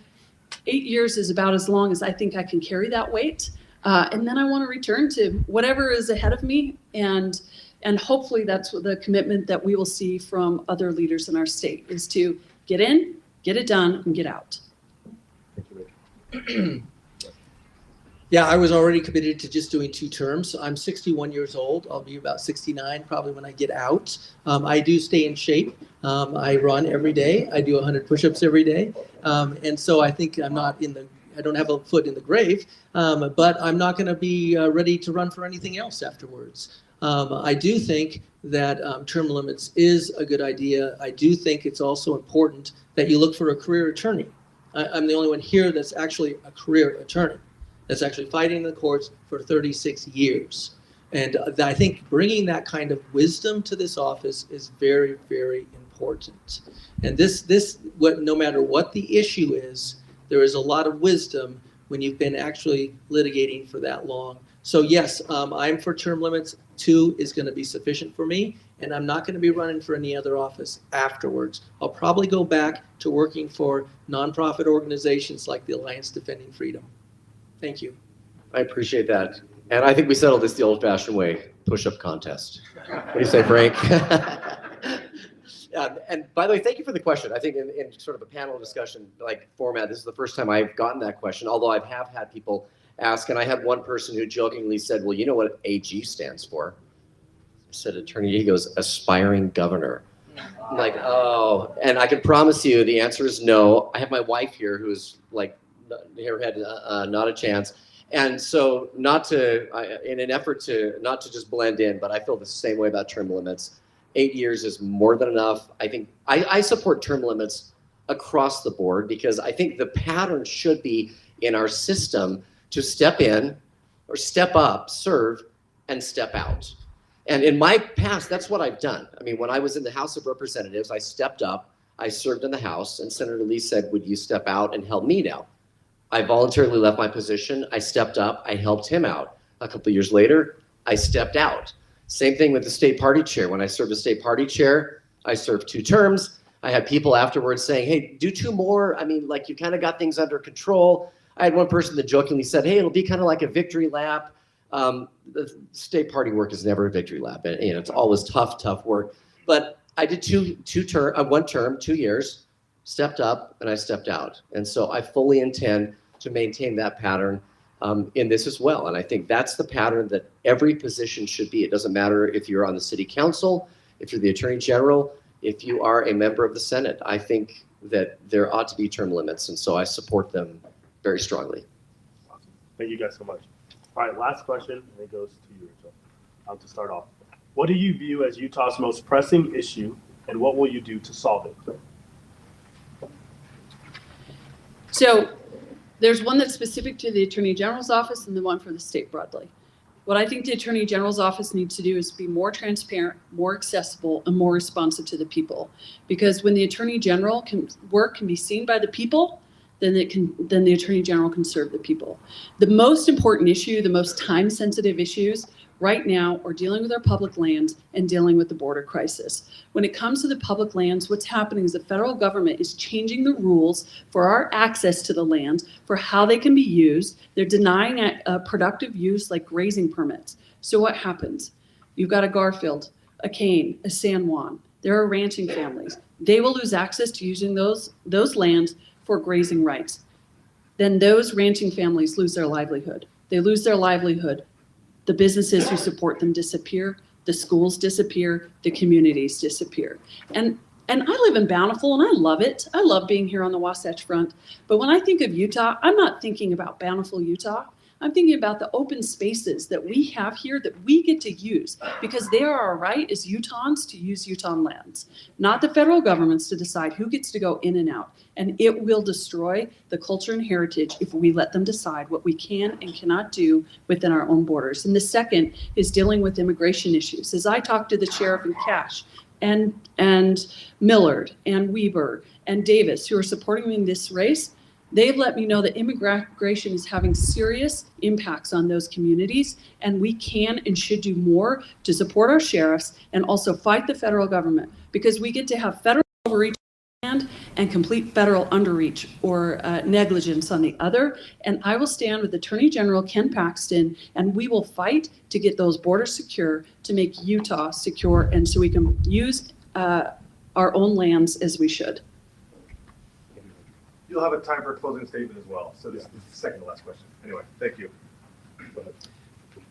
Speaker 2: 8 years is about as long as I think I can carry that weight. And then I want to return to whatever is ahead of me. And hopefully that's what the commitment that we will see from other leaders in our state is to get in, get it done, and get out.
Speaker 4: Yeah, I was already committed to just doing 2 terms. I'm 61 years old. I'll be about 69 probably when I get out. I do stay in shape. I run every day. I do 100 push-ups every day. And so I think I don't have a foot in the grave, but I'm not going to be ready to run for anything else afterwards. I do think that term limits is a good idea. I do think it's also important that you look for a career attorney. I'm the only one here that's actually a career attorney, that's actually fighting in the courts for 36 years. And I think bringing that kind of wisdom to this office is very, very important. And no matter what the issue is, there is a lot of wisdom when you've been actually litigating for that long. So yes, I'm for term limits. 2 is going to be sufficient for me, and I'm not going to be running for any other office afterwards. I'll probably go back to working for nonprofit organizations like the Alliance Defending Freedom. Thank you.
Speaker 6: I appreciate that. And I think we settled this the old-fashioned way, push-up contest. What do you say, Frank? And by the way, thank you for the question. I think in sort of a panel discussion like format, this is the first time I've gotten that question, although I have had people ask, and I had one person who jokingly said, well, you know what AG stands for? I said, attorney, he goes, aspiring governor. I'm like, oh, and I can promise you the answer is no. I have my wife here who's like, her head, not a chance. And so in an effort to not to just blend in, but I feel the same way about term limits. 8 years is more than enough. I think I support term limits across the board because I think the pattern should be in our system to step in or step up, serve, and step out. And in my past, that's what I've done. I mean, when I was in the House of Representatives, I stepped up, I served in the House, and Senator Lee said, would you step out and help me now? I voluntarily left my position, I stepped up, I helped him out. A couple of years later, I stepped out. Same thing with the state party chair. When I served as state party chair, I served 2 terms. I had people afterwards saying, hey, do 2 more. I mean, like you kind of got things under control. I had one person that jokingly said, hey, it'll be kind of like a victory lap. The state party work is never a victory lap. And, it's always tough work. But I did 1 term, 2 years, stepped up, and I stepped out. And so I fully intend to maintain that pattern in this as well. And I think that's the pattern that every position should be. It doesn't matter if you're on the city council, if you're the attorney general, if you are a member of the Senate. I think that there ought to be term limits. And so I support them very strongly.
Speaker 3: Awesome. Thank you guys so much. All right, last question, and it goes to you, Rachel. To start off, what do you view as Utah's most pressing issue, and what will you do to solve it?
Speaker 2: So there's one that's specific to the Attorney General's office and the one for the state broadly. What I think the Attorney General's office needs to do is be more transparent, more accessible, and more responsive to the people. Because when the Attorney General can be seen by the people, then the Attorney General can serve the people. The most important issue, the most time-sensitive issues right now are dealing with our public lands and dealing with the border crisis. When it comes to the public lands, what's happening is the federal government is changing the rules for our access to the land, for how they can be used. They're denying a productive use like grazing permits. So what happens? You've got a Garfield, a Kane, a San Juan. There are ranching families. They will lose access to using those lands for grazing rights. Then those ranching families lose their livelihood. They lose their livelihood. The businesses who support them disappear, the schools disappear, the communities disappear. And I live in Bountiful and I love it. I love being here on the Wasatch Front. But when I think of Utah, I'm not thinking about Bountiful, Utah. I'm thinking about the open spaces that we have here that we get to use because they are our right as Utahns to use Utah lands, not the federal governments to decide who gets to go in and out. And it will destroy the culture and heritage if we let them decide what we can and cannot do within our own borders. And the second is dealing with immigration issues. As I talk to the sheriff and Cash and Millard and Weber and Davis, who are supporting me in this race, they've let me know that immigration is having serious impacts on those communities, and we can and should do more to support our sheriffs and also fight the federal government because we get to have federal overreach on one hand and complete federal underreach or negligence on the other. And I will stand with Attorney General Ken Paxton, and we will fight to get those borders secure, to make Utah secure, and so we can use our own lands as we should.
Speaker 1: You'll have a time for a closing statement as well. So this is the second to last question. Anyway, thank you. Go ahead.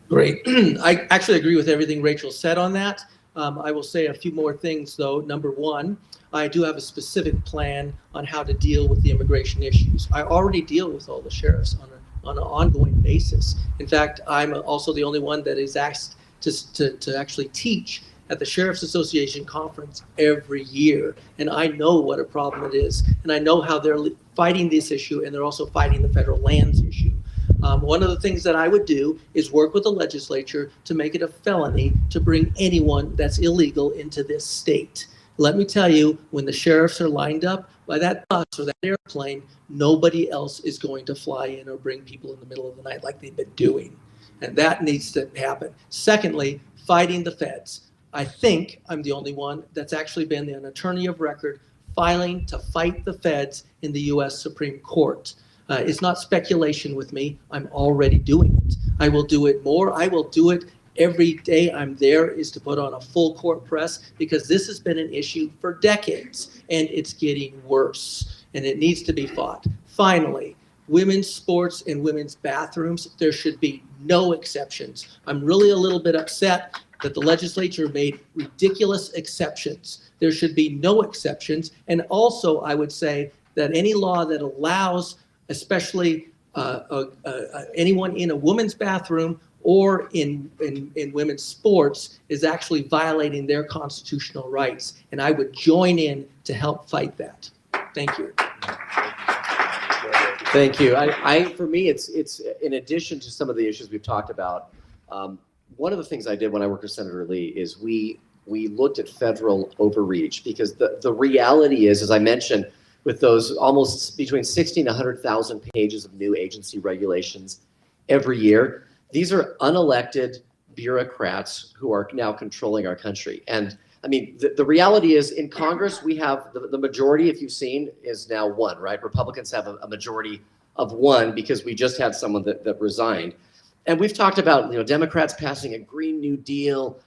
Speaker 4: Great. I actually agree with everything Rachel said on that. I will say a few more things though. Number one, I do have a specific plan on how to deal with the immigration issues. I already deal with all the sheriffs on an ongoing basis. In fact, I'm also the only one that is asked to actually teach at the Sheriff's Association conference every year. And I know what a problem it is. And I know how they're fighting this issue, and they're also fighting the federal lands issue. One of the things that I would do is work with the legislature to make it a felony to bring anyone that's illegal into this state. Let me tell you, when the sheriffs are lined up by that bus or that airplane, nobody else is going to fly in or bring people in the middle of the night like they've been doing. And that needs to happen. Secondly, fighting the feds. I think I'm the only one that's actually been an attorney of record filing to fight the feds in the U.S. Supreme Court. It's not speculation with me. I'm already doing it. I will do it more. I will do it every day I'm there is to put on a full court press because this has been an issue for decades and it's getting worse and it needs to be fought. Finally, women's sports and women's bathrooms, there should be no exceptions. I'm really a little bit upset that the legislature made ridiculous exceptions. There should be no exceptions. And also, I would say that any law that allows, especially anyone in a woman's bathroom or in women's sports, is actually violating their constitutional rights. And I would join in to help fight that. Thank you.
Speaker 6: Thank you. For me, it's in addition to some of the issues we've talked about. One of the things I did when I worked with Senator Lee is we looked at federal overreach because the reality is, as I mentioned, with those almost between 60 and 100,000 pages of new agency regulations every year, these are unelected bureaucrats who are now controlling our country. And I mean, the reality is in Congress, we have the majority, if you've seen, is now one, right? Republicans have a majority of one because we just had someone that resigned. And we've talked about, Democrats passing a Green New Deal.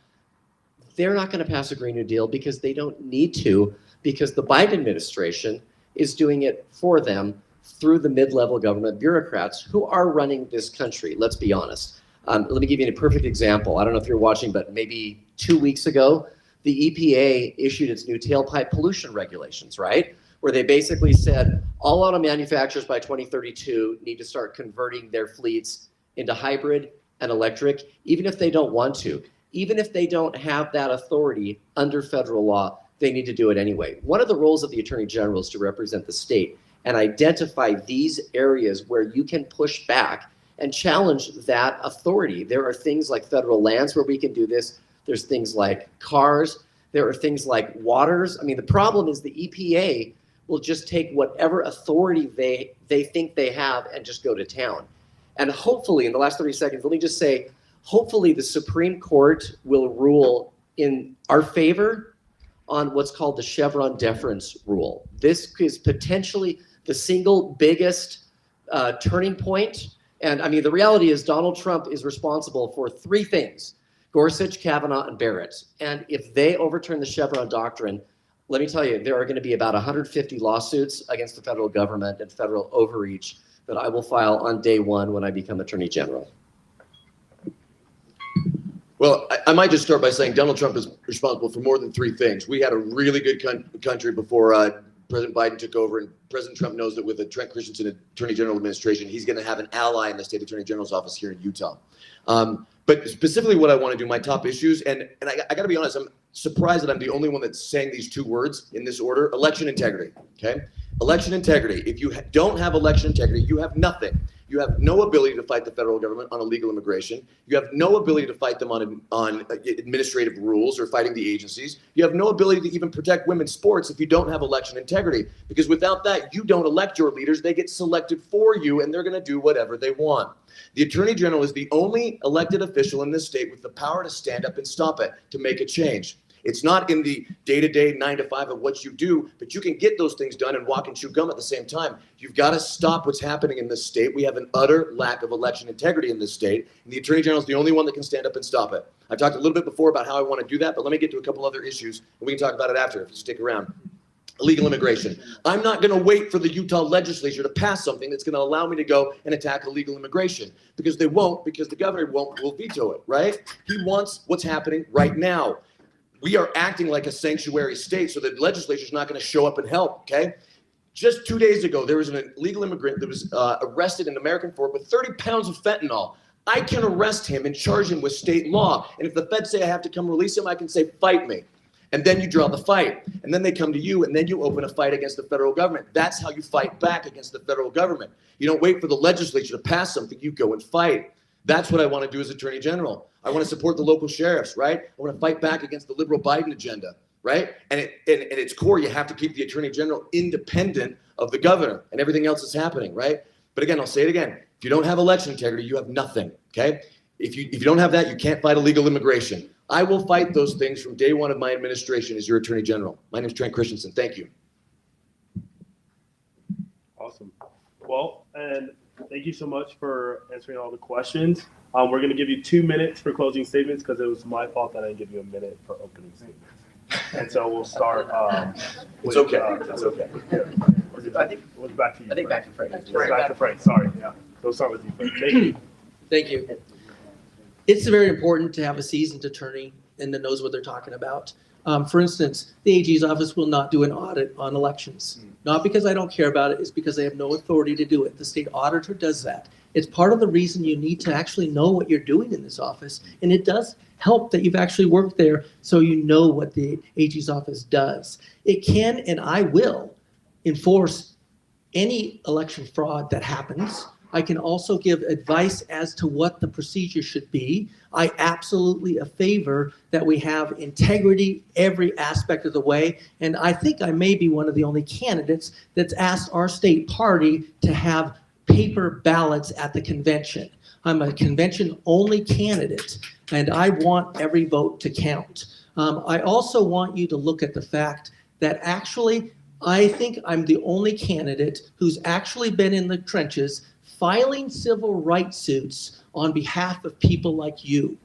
Speaker 6: They're not going to pass a Green New Deal because they don't need to, because the Biden administration is doing it for them through the mid-level government bureaucrats who are running this country. Let's be honest. Let me give you a perfect example. I don't know if you're watching, but maybe 2 weeks ago, the EPA issued its new tailpipe pollution regulations, right? Where they basically said all auto manufacturers by 2032 need to start converting their fleets into hybrid and electric, even if they don't want to, even if they don't have that authority under federal law, they need to do it anyway. One of the roles of the Attorney General is to represent the state and identify these areas where you can push back and challenge that authority. There are things like federal lands where we can do this. There's things like cars. There are things like waters. I mean, the problem is the EPA will just take whatever authority they think they have and just go to town. And hopefully, in the last 30 seconds, let me just say, hopefully the Supreme Court will rule in our favor on what's called the Chevron deference rule. This is potentially the single biggest turning point. And I mean, the reality is Donald Trump is responsible for three things: Gorsuch, Kavanaugh, and Barrett. And if they overturn the Chevron doctrine, let me tell you, there are going to be about 150 lawsuits against the federal government and federal overreach that I will file on day one when I become Attorney General.
Speaker 10: Well, I might just start by saying Donald Trump is responsible for more than three things. We had a really good country before President Biden took over, and President Trump knows that with the Trent Christensen Attorney General administration, he's going to have an ally in the state Attorney General's office here in Utah. But specifically what I want to do, my top issues, and I got to be honest, I'm surprised that I'm the only one that's saying these two words in this order: election integrity, okay? Election integrity. If you don't have election integrity, you have nothing. You have no ability to fight the federal government on illegal immigration. You have no ability to fight them on administrative rules or fighting the agencies. You have no ability to even protect women's sports if you don't have election integrity. Because without that, you don't elect your leaders. They get selected for you, and they're going to do whatever they want. The Attorney General is the only elected official in this state with the power to stand up and stop it, to make a change. It's not in the day-to-day 9 to 5 of what you do, but you can get those things done and walk and chew gum at the same time. You've got to stop what's happening in this state. We have an utter lack of election integrity in this state, and the Attorney General is the only one that can stand up and stop it. I've talked a little bit before about how I want to do that, but let me get to a couple other issues, and we can talk about it after if you stick around. Illegal immigration. I'm not going to wait for the Utah legislature to pass something that's going to allow me to go and attack illegal immigration, because they won't, because the governor will veto it, right? He wants what's happening right now. We are acting like a sanctuary state, so the legislature is not going to show up and help, okay? Just 2 days ago, there was an illegal immigrant that was arrested in American Fork with 30 pounds of fentanyl. I can arrest him and charge him with state law. And if the feds say I have to come release him, I can say, fight me. And then you draw the fight. And then they come to you, and then you open a fight against the federal government. That's how you fight back against the federal government. You don't wait for the legislature to pass something. You go and fight. That's what I want to do as Attorney General. I want to support the local sheriffs, right? I want to fight back against the liberal Biden agenda, right? And at its core, you have to keep the Attorney General independent of the governor and everything else that's happening, right? But again, I'll say it again. If you don't have election integrity, you have nothing, okay? If you don't have that, you can't fight illegal immigration. I will fight those things from day one of my administration as your Attorney General. My name is Trent Christensen. Thank you.
Speaker 8: Awesome. Well, and thank you so much for answering all the questions. We're going to give you 2 minutes for closing statements because it was my fault that I didn't give you a minute for opening statements. And so we'll start.
Speaker 10: It's okay.
Speaker 8: It's okay.
Speaker 9: I think
Speaker 8: What's back to you?
Speaker 9: I think back to Frank.
Speaker 8: Back to Frank. Sorry. Yeah. We'll start with you, Frank. Thank you.
Speaker 4: Thank you. It's very important to have a seasoned attorney and that knows what they're talking about. For instance, the AG's office will not do an audit on elections. Not because I don't care about it, it's because they have no authority to do it. The state auditor does that. It's part of the reason you need to actually know what you're doing in this office. And it does help that you've actually worked there so you know what the AG's office does. It can, and I will, enforce any election fraud that happens. I can also give advice as to what the procedure should be. I absolutely favor that we have integrity every aspect of the way. And I think I may be one of the only candidates that's asked our state party to have paper ballots at the convention. I'm a convention-only candidate, and I want every vote to count. I also want you to look at the fact that actually, I think I'm the only candidate who's actually been in the trenches filing civil rights suits on behalf of people like you.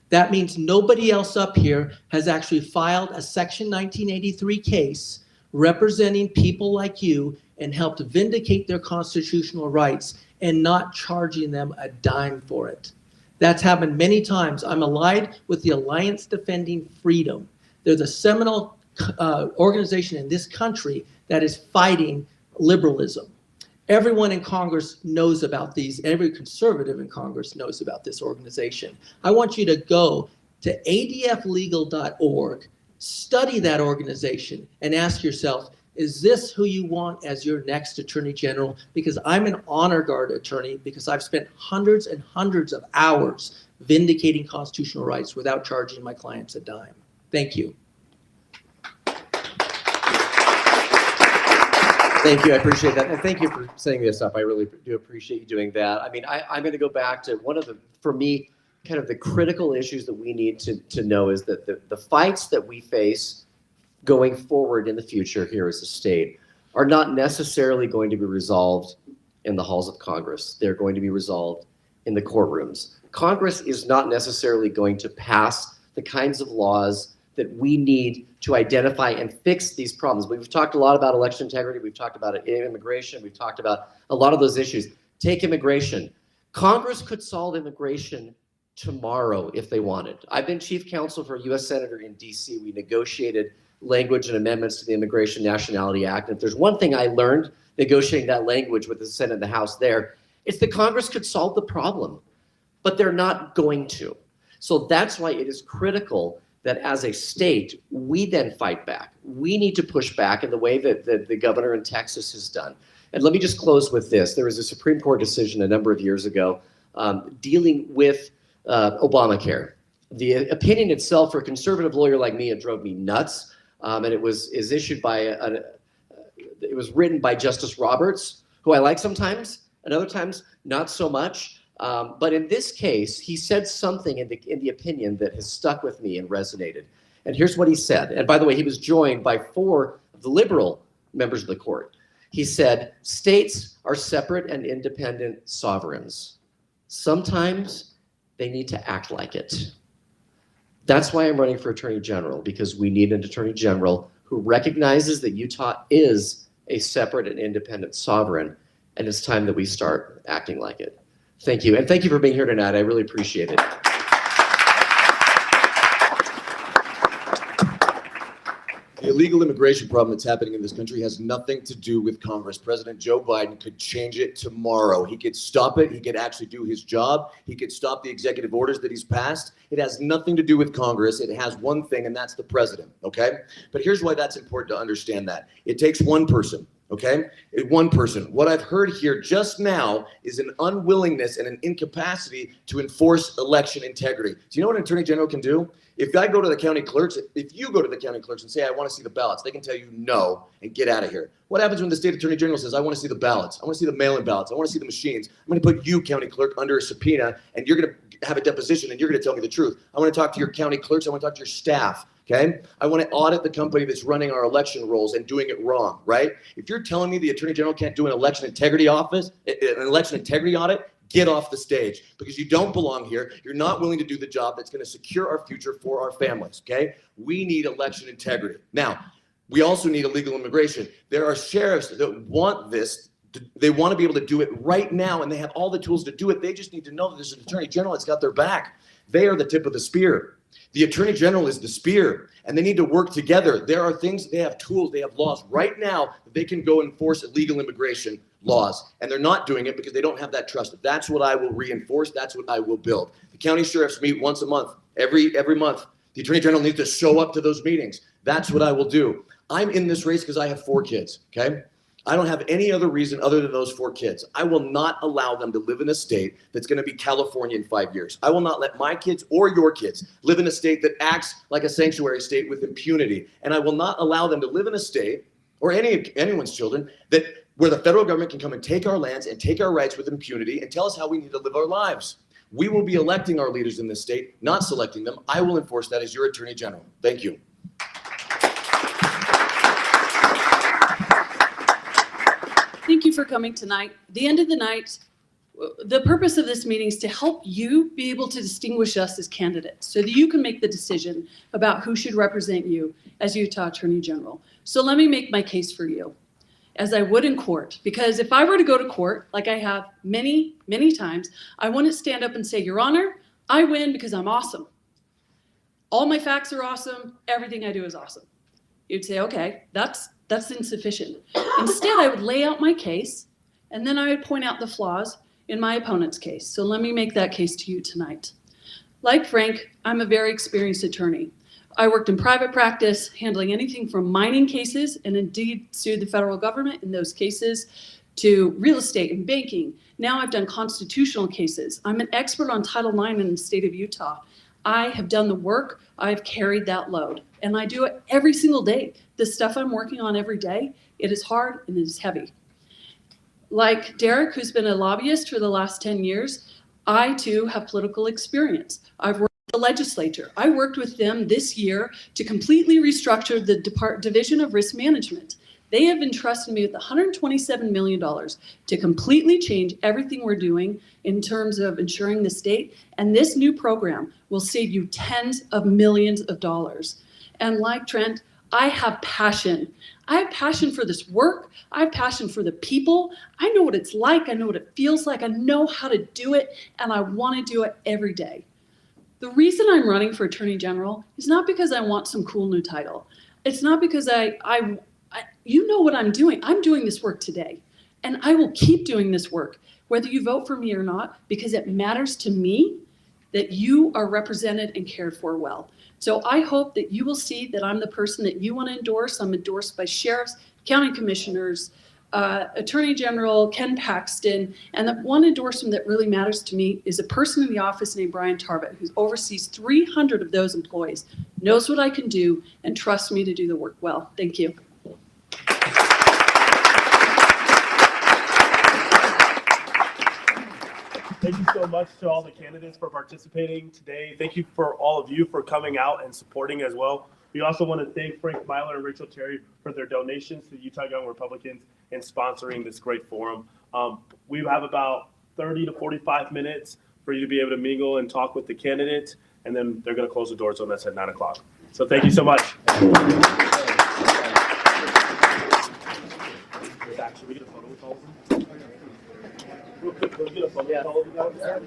Speaker 4: That means nobody else up here has actually filed a Section 1983 case representing people like you and helped vindicate their constitutional rights and not charging them a dime for it. That's happened many times. I'm allied with the Alliance Defending Freedom. They're the seminal organization in this country that is fighting liberalism. Everyone in Congress knows about these. Every conservative in Congress knows about this organization. I want you to go to adflegal.org, study that organization, and ask yourself, Is this who you want as your next attorney general? Because I'm an honor guard attorney because I've spent hundreds and hundreds of hours vindicating constitutional rights without charging my clients a dime. Thank you.
Speaker 6: Thank you. I appreciate that. And thank you for setting this up. I really do appreciate you doing that. I mean, I'm going to go back to one of the, for me, kind of the critical issues that we need to know is that the fights that we face going forward in the future here as a state are not necessarily going to be resolved in the halls of Congress. They're going to be resolved in the courtrooms. Congress is not necessarily going to pass the kinds of laws that we need to identify and fix these problems. We've talked a lot about election integrity. We've talked about immigration. We've talked about a lot of those issues. Take immigration. Congress could solve immigration tomorrow if they wanted. I've been chief counsel for a U.S. Senator in D.C. We negotiated language and amendments to the Immigration Nationality Act. And if there's one thing I learned negotiating that language with the Senate and the House there, it's that Congress could solve the problem, but they're not going to. So that's why it is critical that as a state, we then fight back. We need to push back in the way that the governor in Texas has done. And let me just close with this. There was a Supreme Court decision a number of years ago dealing with Obamacare. The opinion itself, for a conservative lawyer like me, it drove me nuts. And it is issued by, it was written by Justice Roberts, who I like sometimes, and other times not so much. But in this case, he said something in the opinion that has stuck with me and resonated. And here's what he said. And by the way, he was joined by 4 of the liberal members of the court. He said, states are separate and independent sovereigns. Sometimes they need to act like it. That's why I'm running for attorney general, because we need an attorney general who recognizes that Utah is a separate and independent sovereign, and it's time that we start acting like it. Thank you. And thank you for being here tonight. I really appreciate it.
Speaker 10: The illegal immigration problem that's happening in this country has nothing to do with Congress. President Joe Biden could change it tomorrow. He could stop it. He could actually do his job. He could stop the executive orders that he's passed. It has nothing to do with Congress. It has one thing, and that's the president, okay? But here's why that's important to understand that. It takes one person. Okay, one person. What I've heard here just now is an unwillingness and an incapacity to enforce election integrity. Do you know what an attorney general can do? If I go to the county clerks, if you go to the county clerks and say, I want to see the ballots, they can tell you no and get out of here. What happens when the state attorney general says, I want to see the ballots, I want to see the mail-in ballots, I want to see the machines, I'm going to put you, county clerk, under a subpoena, and you're going to have a deposition and you're going to tell me the truth. I want to talk to your county clerks, I want to talk to your staff. Okay, I want to audit the company that's running our election rolls and doing it wrong, right? If you're telling me the attorney general can't do an election integrity audit, get off the stage, because you don't belong here. You're not willing to do the job that's going to secure our future for our families, okay? We need election integrity. Now, we also need illegal immigration. There are sheriffs that want this. They want to be able to do it right now, and they have all the tools to do it. They just need to know that there's an attorney general that's got their back. They are the tip of the spear. The attorney general is the spear, and they need to work together. There are things, they have tools, they have laws right now that they can go enforce illegal immigration laws, and they're not doing it because they don't have that trust. That's what I will reinforce. That's what I will build. The county sheriffs meet once a month, every month. The attorney general needs to show up to those meetings. That's what I will do. I'm in this race because I have 4 kids, okay? I don't have any other reason other than those 4 kids. I will not allow them to live in a state that's going to be California in 5 years. I will not let my kids or your kids live in a state that acts like a sanctuary state with impunity. And I will not allow them to live in a state, or anyone's children, that where the federal government can come and take our lands and take our rights with impunity and tell us how we need to live our lives. We will be electing our leaders in this state, not selecting them. I will enforce that as your attorney general. Thank you.
Speaker 2: Thank you for coming tonight. At the end of the night, the purpose of this meeting is to help you be able to distinguish us as candidates so that you can make the decision about who should represent you as Utah Attorney General. So let me make my case for you, as I would in court, because if I were to go to court, like I have many, many times, I wouldn't stand up and say, Your Honor, I win because I'm awesome. All my facts are awesome. Everything I do is awesome. You'd say, okay, that's insufficient. Instead, I would lay out my case, and then I would point out the flaws in my opponent's case. So let me make that case to you tonight. Like Frank, I'm a very experienced attorney. I worked in private practice, handling anything from mining cases, and indeed sued the federal government in those cases, to real estate and banking. Now I've done constitutional cases. I'm an expert on Title IX in the state of Utah. I have done the work, I've carried that load, and I do it every single day. The stuff I'm working on every day, it is hard and it is heavy. Like Derek, who's been a lobbyist for the last 10 years, I too have political experience. I've worked with the legislature. I worked with them this year to completely restructure the Division of Risk Management. They have entrusted me with $127 million to completely change everything we're doing in terms of insuring the state. And this new program will save you tens of millions of dollars. And like Trent, I have passion. I have passion for this work. I have passion for the people. I know what it's like. I know what it feels like. I know how to do it. And I want to do it every day. The reason I'm running for Attorney General is not because I want some cool new title. It's not because you know what I'm doing. I'm doing this work today, and I will keep doing this work, whether you vote for me or not, because it matters to me that you are represented and cared for well. So I hope that you will see that I'm the person that you want to endorse. I'm endorsed by sheriffs, county commissioners, Attorney General Ken Paxton, and the one endorsement that really matters to me is a person in the office named Brian Tarbett, who oversees 300 of those employees, knows what I can do, and trusts me to do the work well. Thank you.
Speaker 8: Thank you so much to all the candidates for participating today. Thank you for all of you for coming out and supporting as well. We also want to thank Frank Mylar and Rachel Terry for their donations to the Utah Young Republicans and sponsoring this great forum. We have about 30 to 45 minutes for you to be able to mingle and talk with the candidates, and then they're going to close the doors on us at 9 o'clock. So thank you so much. Zach, should we get a photo with all of them? Real quick, can we get a photo with all of you guys?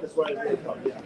Speaker 8: Just right here. Yeah.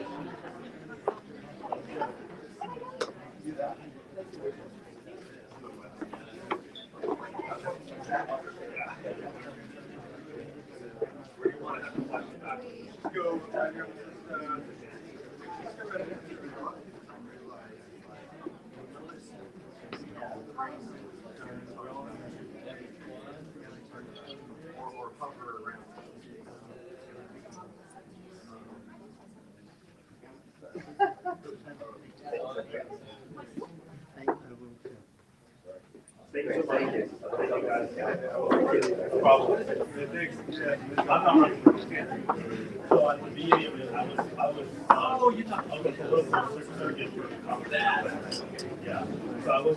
Speaker 8: Thank you. Thank you guys. No problem. I'm not running for cancer. So at the beginning of it, I was oh, you talked about the circuit for that. Yeah. So I was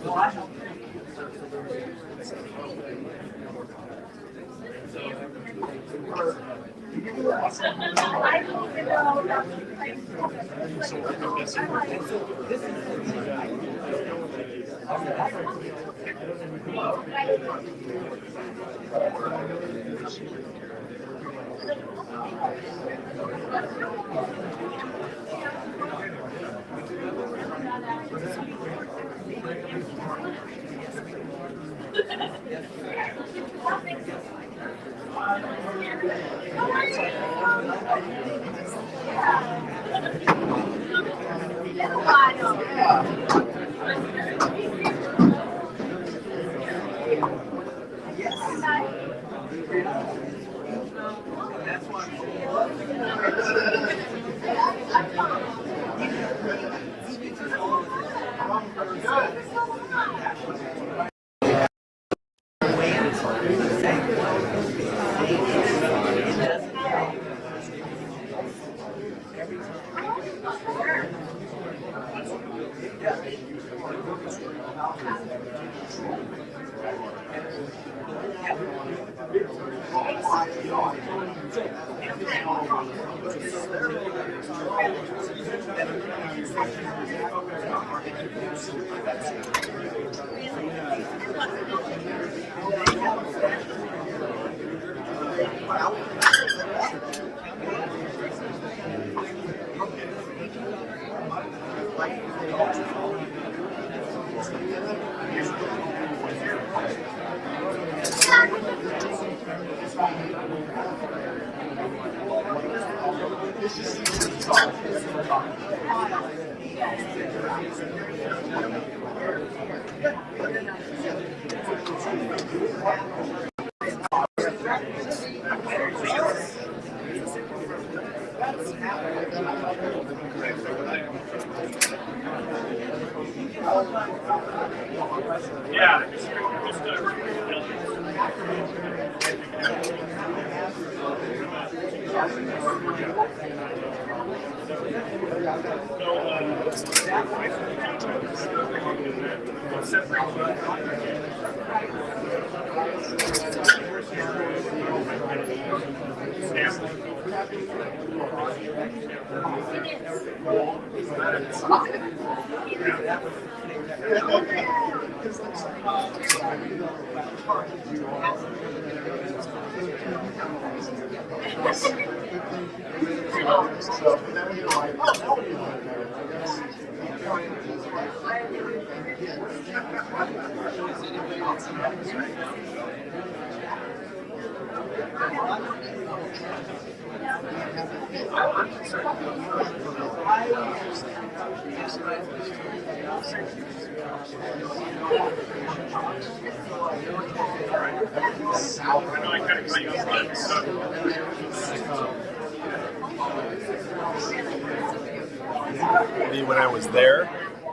Speaker 1: When I was there,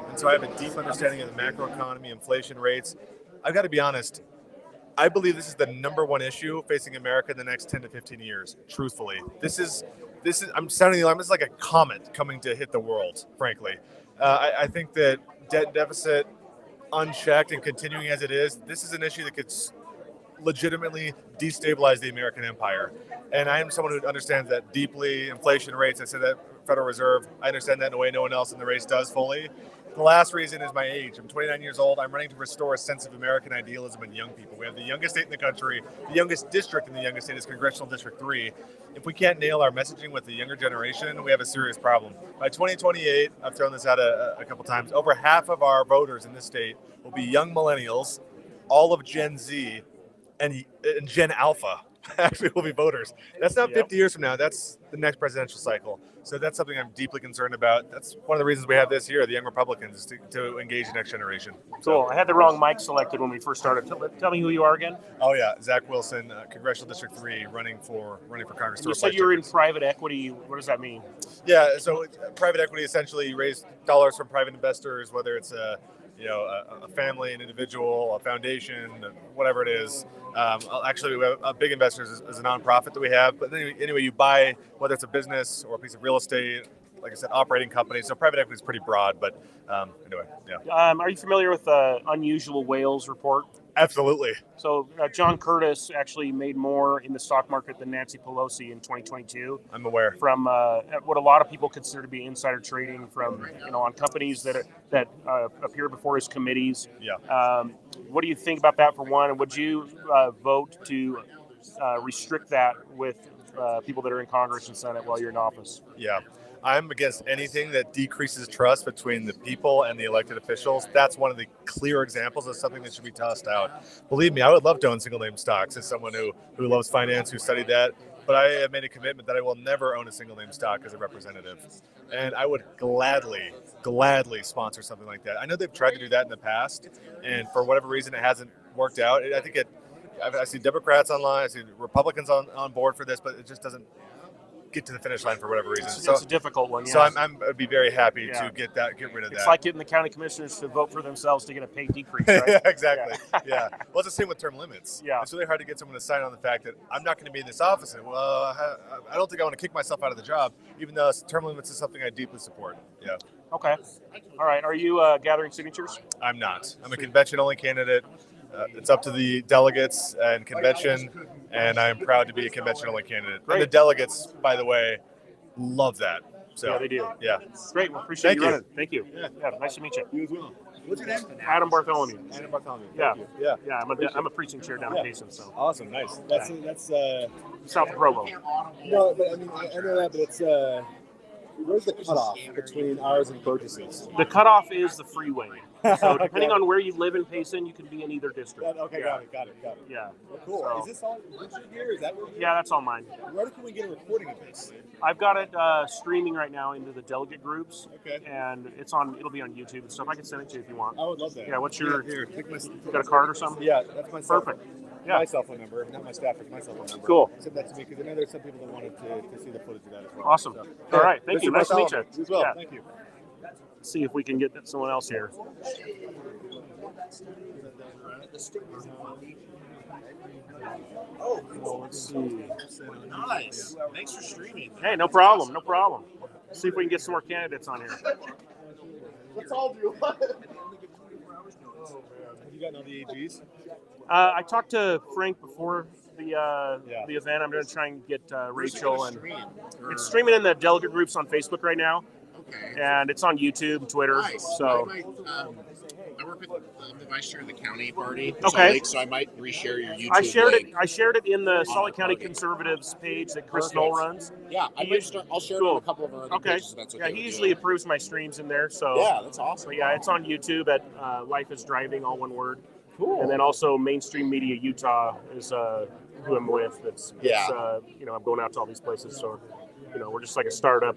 Speaker 1: and so I have a deep understanding of the macroeconomy, inflation rates. I've got to be honest. I believe this is the number one issue facing America in the next 10 to 15 years. Truthfully, this is. I'm sounding the alarm. This is like a comet coming to hit the world. Frankly, I think that debt deficit, unchecked and continuing as it is, this is an issue that could legitimately destabilize the American empire. And I am someone who understands that deeply. Inflation rates, I said that Federal Reserve, I understand that in a way no one else in the race does fully. The last reason is my age. I'm 29 years old. I'm running to restore a sense of American idealism in young people. We have the youngest state in the country. The youngest district in the youngest state is Congressional District 3. If we can't nail our messaging with the younger generation, we have a serious problem. By 2028, I've thrown this out a couple times, over half of our voters in this state will be young millennials, all of Gen Z, and Gen Alpha actually will be voters. That's not 50 years from now. That's the next presidential cycle. So that's something I'm deeply concerned about. That's one of the reasons we have this here, the Young Republicans, is to engage the next generation.
Speaker 3: Cool. I had the wrong mic selected when we first started. Tell me who you are again.
Speaker 1: Oh yeah, Zach Wilson, Congressional District 3, running for Congress.
Speaker 3: You said you were in private equity. What does that mean?
Speaker 1: Yeah, so private equity, essentially you raise dollars from private investors, whether it's a family, an individual, a foundation, whatever it is. Actually, we have a big investors is a nonprofit that we have. But anyway, you buy, whether it's a business or a piece of real estate, like I said, operating companies. So private equity is pretty broad. But anyway, yeah.
Speaker 3: Are you familiar with the Unusual Whales report?
Speaker 1: Absolutely.
Speaker 3: So John Curtis actually made more in the stock market than Nancy Pelosi in 2022.
Speaker 1: I'm aware.
Speaker 3: From what a lot of people consider to be insider trading from, on companies that appear before his committees.
Speaker 1: Yeah.
Speaker 3: What do you think about that, for one? And would you vote to restrict that with people that are in Congress and Senate while you're in office?
Speaker 1: Yeah. I'm against anything that decreases trust between the people and the elected officials. That's one of the clear examples of something that should be tossed out. Believe me, I would love to own single name stocks as someone who loves finance, who studied that. But I have made a commitment that I will never own a single name stock as a representative. And I would gladly sponsor something like that. I know they've tried to do that in the past, and for whatever reason, it hasn't worked out. I see Democrats online, I see Republicans on board for this, but it just doesn't get to the finish line for whatever reason.
Speaker 3: It's a difficult one. Yeah.
Speaker 1: So I'd be very happy to get rid of that.
Speaker 3: It's like getting the county commissioners to vote for themselves to get a pay decrease, right?
Speaker 1: Yeah, exactly. Yeah. Well, it's the same with term limits.
Speaker 3: Yeah.
Speaker 1: It's really hard to get someone to sign on the fact that I'm not going to be in this office. And, I don't think I want to kick myself out of the job, even though term limits is something I deeply support. Yeah.
Speaker 3: Okay. All right. Are you gathering signatures?
Speaker 1: I'm not. I'm a convention-only candidate. It's up to the delegates and convention, and I'm proud to be a convention-only candidate.
Speaker 3: Great.
Speaker 1: And the delegates, by the way, love that. So,
Speaker 3: yeah, they do.
Speaker 1: Yeah.
Speaker 3: Great. Well, appreciate
Speaker 1: Thank
Speaker 3: you
Speaker 1: you.
Speaker 3: running. Thank you. Yeah. Nice to meet you.
Speaker 1: You as well. What's your name?
Speaker 3: Adam Bartholomew.
Speaker 1: Adam Bartholomew.
Speaker 3: Yeah.
Speaker 1: Thank you.
Speaker 3: Yeah. I'm a precinct chair down in Payson. So
Speaker 1: Awesome. Nice. That's
Speaker 3: south of Provo.
Speaker 1: No, but I mean, I know that, but it's
Speaker 11: where's the cutoff between ours and Burgess's?
Speaker 3: The cutoff is the freeway. So depending on where you live in Payson, you can be in either district.
Speaker 11: Okay,
Speaker 3: yeah.
Speaker 11: got it.
Speaker 3: Yeah.
Speaker 11: Well, cool.
Speaker 3: So-
Speaker 11: Is this all here? Is that where?
Speaker 3: Yeah, that's all mine.
Speaker 11: Where can we get a recording of this?
Speaker 3: I've got it streaming right now into the delegate groups.
Speaker 11: Okay.
Speaker 3: And it'll be on YouTube and stuff. I can send it to you if you want.
Speaker 11: I would love that.
Speaker 3: Yeah, what's your?
Speaker 11: Here, take my.
Speaker 3: You got a card or something?
Speaker 11: Yeah, that's my cell
Speaker 3: Perfect.
Speaker 11: phone.
Speaker 3: Yeah.
Speaker 11: My cell phone number, not my staffer's, my cell phone number.
Speaker 3: Cool.
Speaker 11: Send that to me because I know there's some people that wanted to see the footage of that as well.
Speaker 3: Awesome.
Speaker 11: So,
Speaker 3: All right. Thank you.
Speaker 11: Mr.
Speaker 3: Nice to meet you.
Speaker 11: Bartholomew, you as well.
Speaker 3: Yeah.
Speaker 11: Thank you.
Speaker 3: Let's see if we can get someone else here.
Speaker 11: Oh,
Speaker 3: let's see.
Speaker 11: Nice. Thanks for streaming.
Speaker 3: Hey, no problem. No problem. Let's see if we can get some more candidates on here.
Speaker 11: Let's all do one. Have you gotten all the AGs?
Speaker 3: I talked to Frank before the event. I'm going to try and get Rachel, and it's streaming in the delegate groups on Facebook right now.
Speaker 12: Okay.
Speaker 3: And it's on YouTube and Twitter.
Speaker 12: Nice.
Speaker 3: So
Speaker 12: I work with the vice chair of the county party.
Speaker 3: Okay.
Speaker 12: Salt Lake, so I might reshare your YouTube link.
Speaker 3: I shared it in the Salt Lake County
Speaker 12: party.
Speaker 3: Conservatives page that Chris Knoll runs.
Speaker 12: Yeah, I'll share it on a couple of our other
Speaker 3: Okay.
Speaker 12: pages. If that's okay.
Speaker 3: Yeah, he
Speaker 12: with
Speaker 3: usually
Speaker 12: you.
Speaker 3: approves my streams in there. So
Speaker 12: Yeah, that's awesome.
Speaker 3: But yeah, it's on YouTube at Life is Driving, all one word.
Speaker 12: Cool.
Speaker 3: And then also Mainstream Media Utah is who I'm with. It's I'm going out to all these places. So we're just like a startup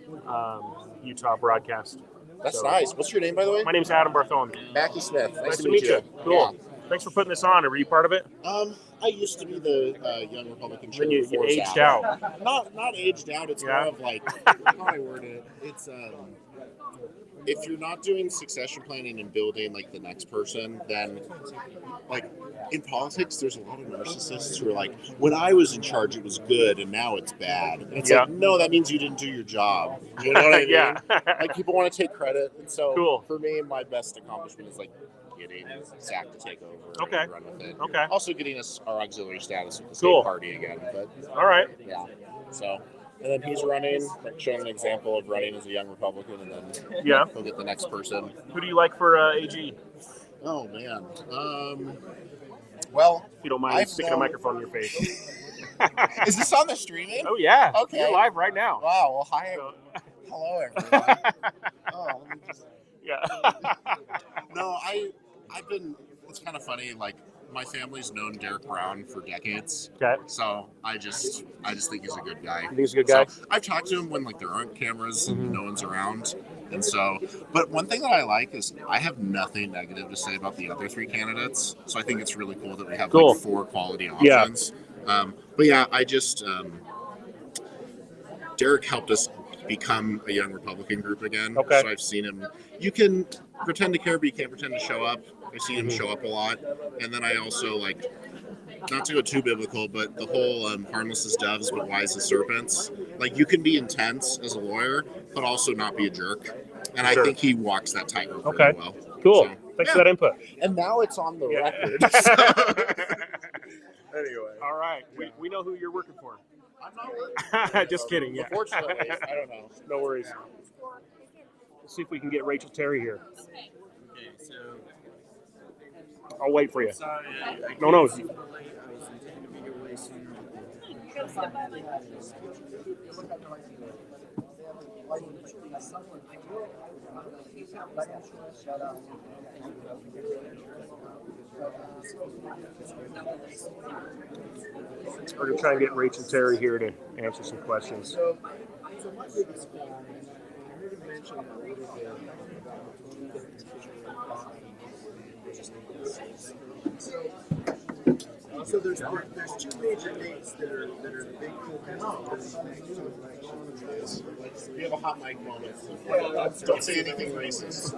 Speaker 3: Utah broadcast.
Speaker 12: That's nice. What's your name, by the way?
Speaker 3: My name's Adam Bartholomew.
Speaker 12: Mackie Smith.
Speaker 3: Nice to meet you. Cool. Thanks for putting this on. Were you part of it?
Speaker 12: I used to be the Young Republican chair.
Speaker 3: Then you
Speaker 12: before
Speaker 3: aged
Speaker 12: Zach.
Speaker 3: out.
Speaker 12: Not aged out. It's
Speaker 3: Yeah.
Speaker 12: more of like how do I word it. It's if you're not doing succession planning and building like the next person, then like in politics, there's a lot of narcissists who are like, when I was in charge, it was good, and now it's bad. And it's like, no, that means you didn't do your job. You know what I mean?
Speaker 3: Yeah.
Speaker 12: Like people want to take credit, and so
Speaker 3: Cool.
Speaker 12: for me, my best accomplishment is like getting Zach to take over
Speaker 3: Okay.
Speaker 12: and run with it.
Speaker 3: Okay.
Speaker 12: Also getting us our auxiliary status with the
Speaker 3: Cool.
Speaker 12: state party again. But
Speaker 3: All right.
Speaker 12: yeah, so. And then he's running, like showing an example of running as a young Republican, and then
Speaker 3: Yeah.
Speaker 12: he'll get the next person.
Speaker 3: Who do you like for AG?
Speaker 12: Oh man. Well,
Speaker 3: if you don't mind
Speaker 12: I've
Speaker 3: sticking a microphone in your face.
Speaker 12: Is this on the streaming?
Speaker 3: Oh yeah.
Speaker 12: Okay.
Speaker 3: You're live right now.
Speaker 12: Wow. Well, hi. Hello, everyone. Oh, let me just.
Speaker 3: Yeah.
Speaker 12: No, I've been. It's kind of funny. Like my family's known Derek Brown for decades.
Speaker 3: Okay.
Speaker 12: So I just think he's a good guy.
Speaker 3: You think he's a good guy?
Speaker 12: So I've talked to him when like there aren't cameras and no one's around. And so, but one thing that I like is I have nothing negative to say about the other three candidates. So I think it's really cool that we have
Speaker 3: Cool.
Speaker 12: like 4 quality
Speaker 3: Yeah.
Speaker 12: options. But yeah, I just Derek helped us become a young Republican group again.
Speaker 3: Okay.
Speaker 12: So I've seen him. You can pretend to care, but you can't pretend to show up. I've seen him show up a lot. And then I also like, not to go too biblical, but the whole harmless as doves but wise as serpents. Like you can be intense as a lawyer, but also not be a jerk. And
Speaker 3: Sure.
Speaker 12: I think he walks that tightrope
Speaker 3: Okay.
Speaker 12: really well.
Speaker 3: Cool.
Speaker 12: So,
Speaker 3: Thanks for that input.
Speaker 12: And now it's on the
Speaker 3: Yeah.
Speaker 12: record. So. Anyway.
Speaker 3: All right. We know who you're working for.
Speaker 12: I'm not working.
Speaker 3: Just kidding. Yeah.
Speaker 12: Unfortunately, I don't know.
Speaker 3: No worries. Let's see if we can get Rachel Terry here. I'll wait for you. No. We're going to try and get Rachel Terry here to answer some questions.
Speaker 11: So my biggest problem, I heard him mention a little bit about so there's 2 major dates that are the big
Speaker 12: We have a hot mic moment. Don't say anything racist.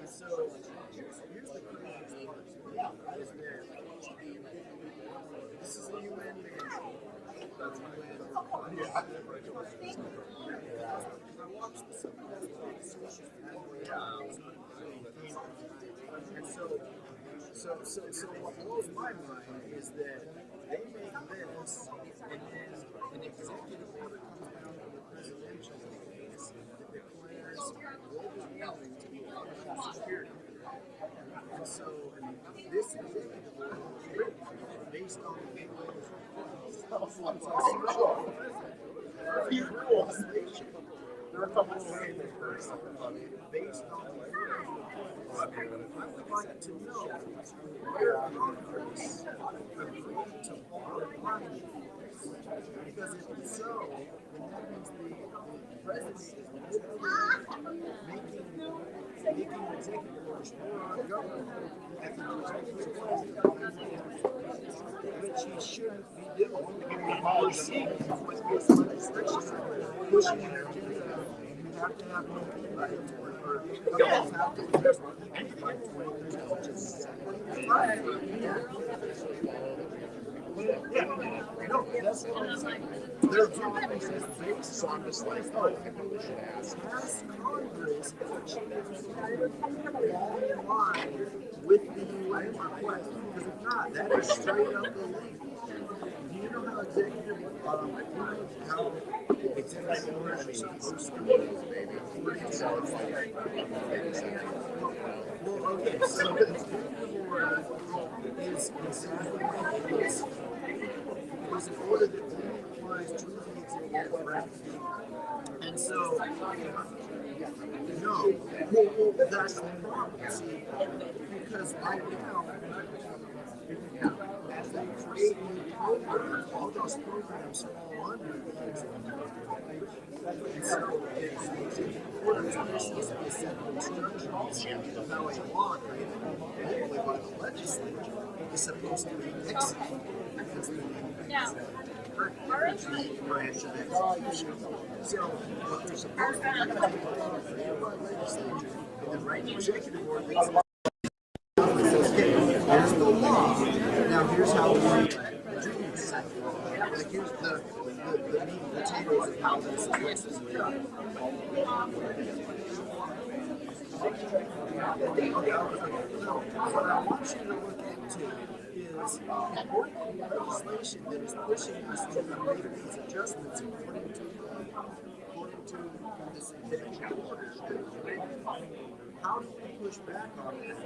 Speaker 11: So here's the crazy thing. This is the UN. So what blows my mind is that they make this, and then an executive order comes down from the presidential, And so this executive order was written based on the UN's legislation. They're a couple of based on the I would like to know where Congress agreed to borrow money, because if it's so, then that means the president is making executive orders for our government at the executive order, which he shouldn't be doing. We're seeing with this legislation pushing an agenda. You have to have no people by 20, or governments have to invest in people by 20%, which is no, that's what I'm saying. Their Congress is based on this like, oh, we should ask. Has Congress actually fallen in line with the UN request? Because if not, that is straight up illegal. Do you know how executive orders are supposed to be, baby? Well, okay, so the executive order is an order that only applies to the executive branch. And so, no, well, that's the problem. See, because right now, as they create new programs, all those programs fall under the executive order. And so, it's the executive order is basically a set of instructions of how a law created locally by the legislature is supposed to be executed. Because the branch of execution. So, what they're supposed to do is take the legislature and then write the executive order that says, okay, here's the law. Now here's how we do this. Like here's the meat and potatoes of how this is supposed to be done. Okay. What I want you to look into is legislation that is pushing us to make these adjustments according to this executive order. How do we push back on that?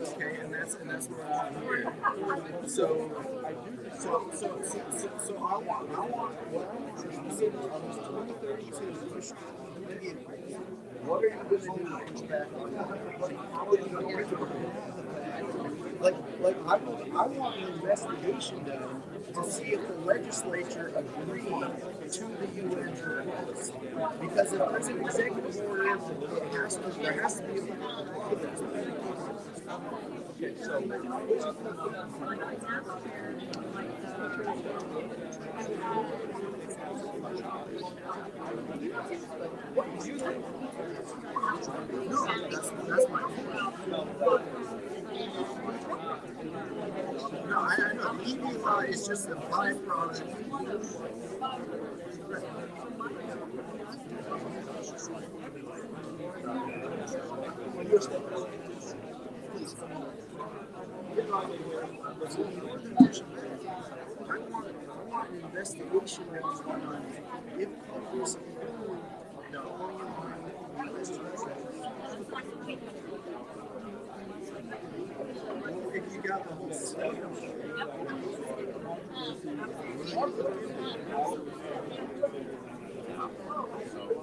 Speaker 11: Okay, and that's what I'm here. So I want what you said on 2032 push. What are you going to do to push back on that? How are you going to do that? Like I want an investigation done to see if the legislature agreed to the UN request. Because if there's an executive order, there has to be a law that's okay, so what do you think? No, that's my point. No, I know. EV law is just a byproduct. Please. I want an investigation that is done if Congress if you got the whole state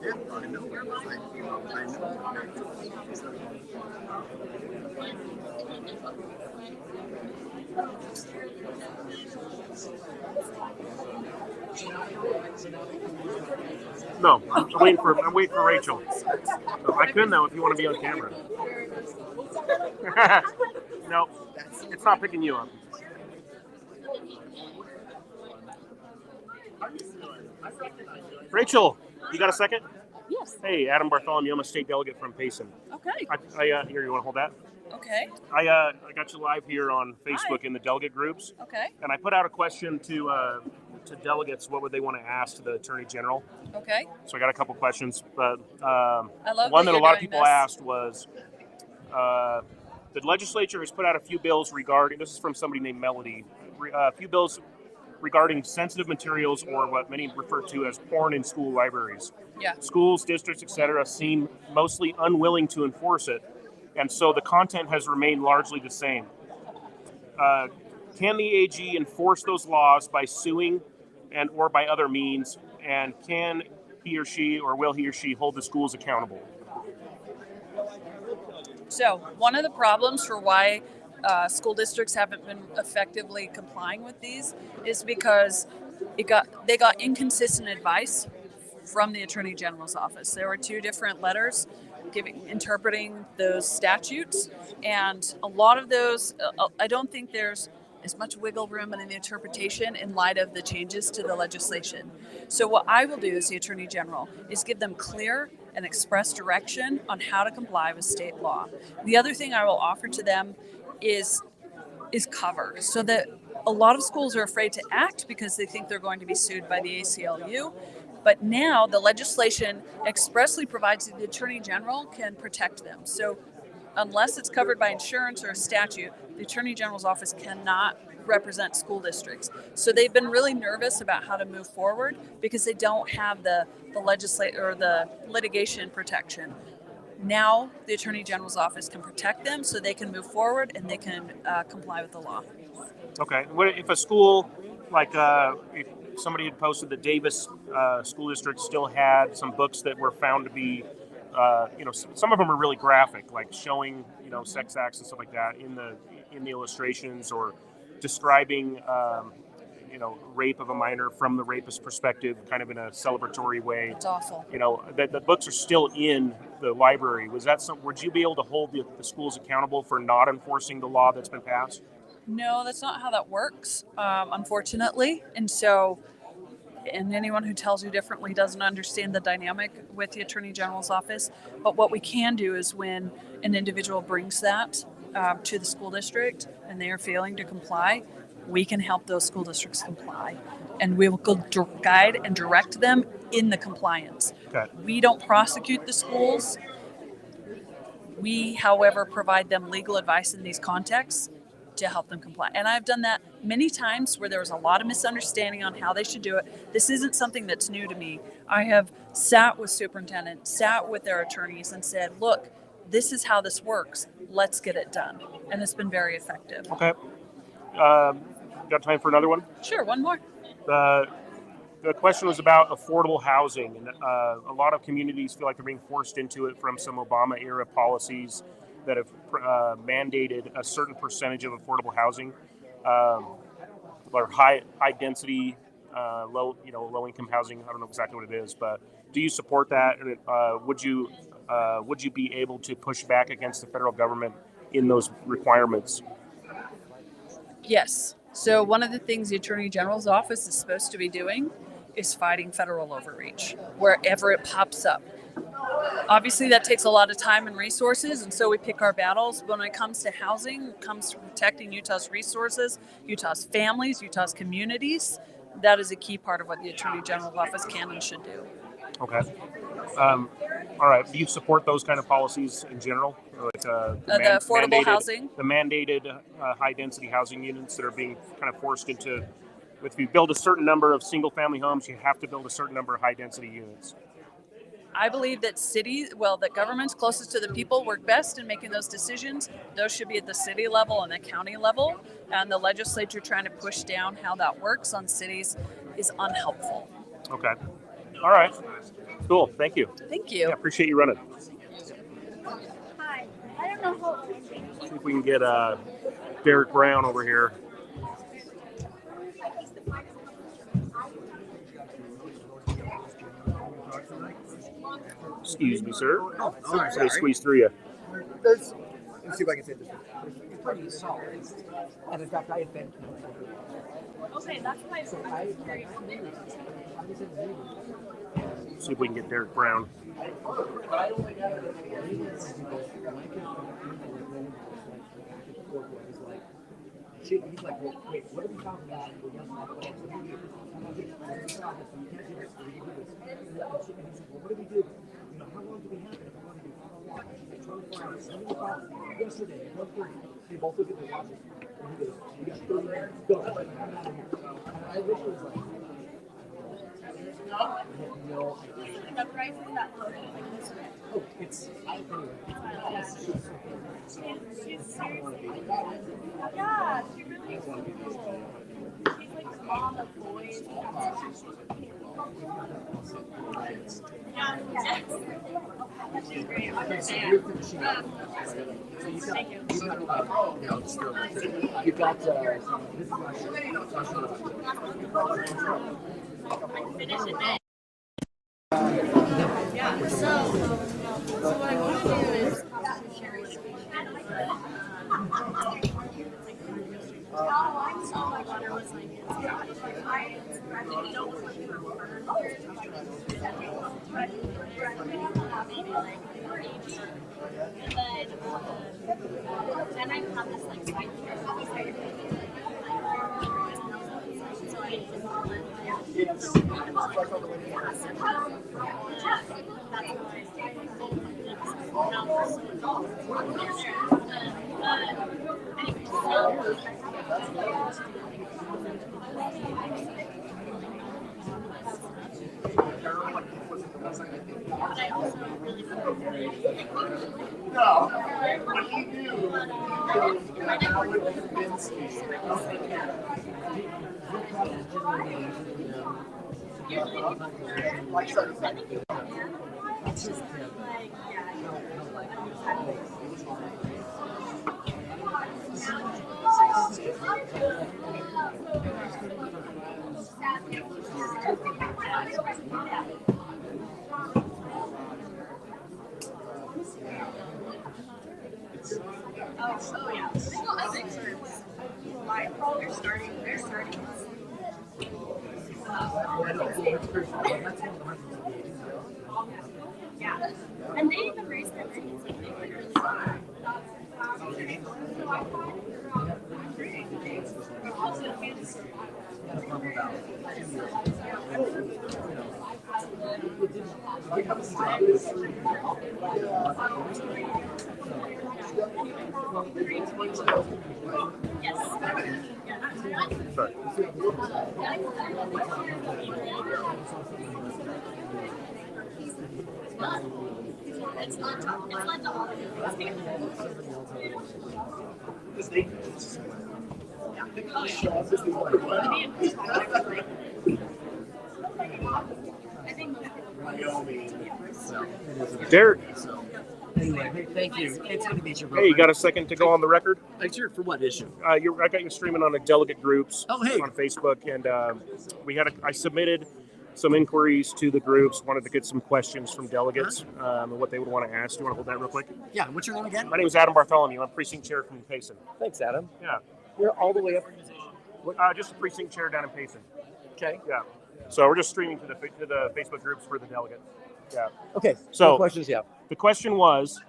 Speaker 11: yeah, I know.
Speaker 3: No, I'm waiting for Rachel. So I could though if you want to be on camera. No, it's not picking you up. Rachel, you got a second?
Speaker 2: Yes.
Speaker 3: Hey, Adam Bartholomew, I'm a state delegate from Payson.
Speaker 2: Okay.
Speaker 3: Here, you want to hold that?
Speaker 2: Okay.
Speaker 3: I got you live here on Facebook in the delegate groups,
Speaker 2: Okay.
Speaker 3: and I put out a question to delegates. What would they want to ask to the Attorney General?
Speaker 2: Okay.
Speaker 3: So I got a couple questions, but
Speaker 2: I love
Speaker 3: one that a
Speaker 2: you're
Speaker 3: lot of
Speaker 2: doing
Speaker 3: people
Speaker 2: this.
Speaker 3: asked was, the legislature has put out a few bills regarding, this is from somebody named Melody, a few bills regarding sensitive materials, or what many refer to as porn in school libraries.
Speaker 2: Yeah.
Speaker 3: Schools, districts, etc. seem mostly unwilling to enforce it, and so the content has remained largely the same. Can the AG enforce those laws by suing and or by other means, and can he or she, or will he or she, hold the schools accountable?
Speaker 2: So one of the problems for why school districts haven't been effectively complying with these is because they got inconsistent advice from the Attorney General's office. There were 2 different letters interpreting those statutes, and a lot of those, I don't think there's as much wiggle room in the interpretation in light of the changes to the legislation. So what I will do as the Attorney General is give them clear and express direction on how to comply with state law. The other thing I will offer to them is cover, so that a lot of schools are afraid to act because they think they're going to be sued by the ACLU. But now the legislation expressly provides that the Attorney General can protect them. So unless it's covered by insurance or a statute, the Attorney General's office cannot represent school districts. So they've been really nervous about how to move forward because they don't have the litigation protection. Now the Attorney General's office can protect them so they can move forward and they can comply with the law.
Speaker 3: Okay. What if a school, like if somebody had posted the Davis school district still had some books that were found to be, some of them are really graphic, like showing, sex acts and stuff like that in the illustrations, or describing, rape of a minor from the rapist's perspective, kind of in a celebratory way.
Speaker 2: It's awful.
Speaker 3: That the books are still in the library. Would you be able to hold the schools accountable for not enforcing the law that's been passed?
Speaker 2: No, that's not how that works, unfortunately. And anyone who tells you differently doesn't understand the dynamic with the Attorney General's office. But what we can do is when an individual brings that to the school district and they are failing to comply, we can help those school districts comply. And we will guide and direct them in the compliance.
Speaker 3: Okay.
Speaker 2: We don't prosecute the schools. We, however, provide them legal advice in these contexts to help them comply. And I've done that many times where there was a lot of misunderstanding on how they should do it. This isn't something that's new to me. I have sat with superintendents, sat with their attorneys and said, look, this is how this works. Let's get it done. And it's been very effective.
Speaker 3: Okay. Got time for another one?
Speaker 2: Sure, one more.
Speaker 3: The question was about affordable housing, and a lot of communities feel like they're being forced into it from some Obama-era policies that have mandated a certain percentage of affordable housing, or high density, low income housing. I don't know exactly what it is, but do you support that? And would you be able to push back against the federal government in those requirements?
Speaker 2: Yes. So one of the things the Attorney General's office is supposed to be doing is fighting federal overreach wherever it pops up. Obviously, that takes a lot of time and resources, and so we pick our battles. But when it comes to housing, it comes to protecting Utah's resources, Utah's families, Utah's communities, that is a key part of what the Attorney General's office can and should do.
Speaker 3: Okay. All right. Do you support those kind of policies in general? Like,
Speaker 2: the affordable housing?
Speaker 3: The mandated high-density housing units that are being kind of forced into, if you build a certain number of single-family homes, you have to build a certain number of high-density units.
Speaker 2: I believe that that governments closest to the people work best in making those decisions. Those should be at the city level and the county level. And the legislature trying to push down how that works on cities is unhelpful.
Speaker 3: Okay. All right. Cool. Thank you.
Speaker 2: Thank you.
Speaker 3: Yeah, appreciate you running.
Speaker 13: Hi. I don't know how.
Speaker 3: See if we can get Derek Brown over here. Excuse me, sir.
Speaker 11: Oh, sorry.
Speaker 3: Let me squeeze through you.
Speaker 11: Let's see if I can say this.
Speaker 9: pretty solid. And in fact, I had been.
Speaker 13: Okay, that's why
Speaker 9: So I was in the meeting.
Speaker 3: See if we can get Derek Brown.
Speaker 9: He's like, wait, what are we talking about? What do we do? How long do we have it? Yesterday, 1:30, they both look at their watches. And he goes, we got 30 minutes. Go. I literally was like, I had no idea.
Speaker 13: the price is that low.
Speaker 9: Oh, it's anyway.
Speaker 13: She's seriously. Yeah, she really is cool. She's like the mom of boys. Yeah, yes. She's great. I'm a fan. Thank you.
Speaker 9: You've got
Speaker 13: I'm finished in May. Yeah, so what I want to do is share Oh, my daughter was like, I didn't know what you were maybe like 40. And I have this like side so I
Speaker 12: No, what you do
Speaker 13: Oh yeah. They're starting. Yeah. And they even raised their ratings like they went really far.
Speaker 3: Sorry.
Speaker 13: It's not the
Speaker 3: Derek,
Speaker 9: Anyway, hey, thank you. It's good to meet you, bro.
Speaker 3: hey, you got a second to go on the record?
Speaker 9: Sure, for what issue?
Speaker 3: I got you streaming on the delegate groups
Speaker 9: Oh, hey.
Speaker 3: on Facebook, and I submitted some inquiries to the groups. Wanted to get some questions from delegates and what they would want to ask. Do you want to hold that real quick?
Speaker 9: Yeah, what's your name again?
Speaker 3: My name is Adam Bartholomew. I'm precinct chair from Payson.
Speaker 9: Thanks, Adam.
Speaker 3: Yeah,
Speaker 9: You're all the way up.
Speaker 3: just a precinct chair down in Payson.
Speaker 9: Okay.
Speaker 3: Yeah. So we're just streaming to the Facebook groups for the delegate. Yeah.
Speaker 9: Okay.
Speaker 3: So
Speaker 9: what questions you have?
Speaker 3: the question was,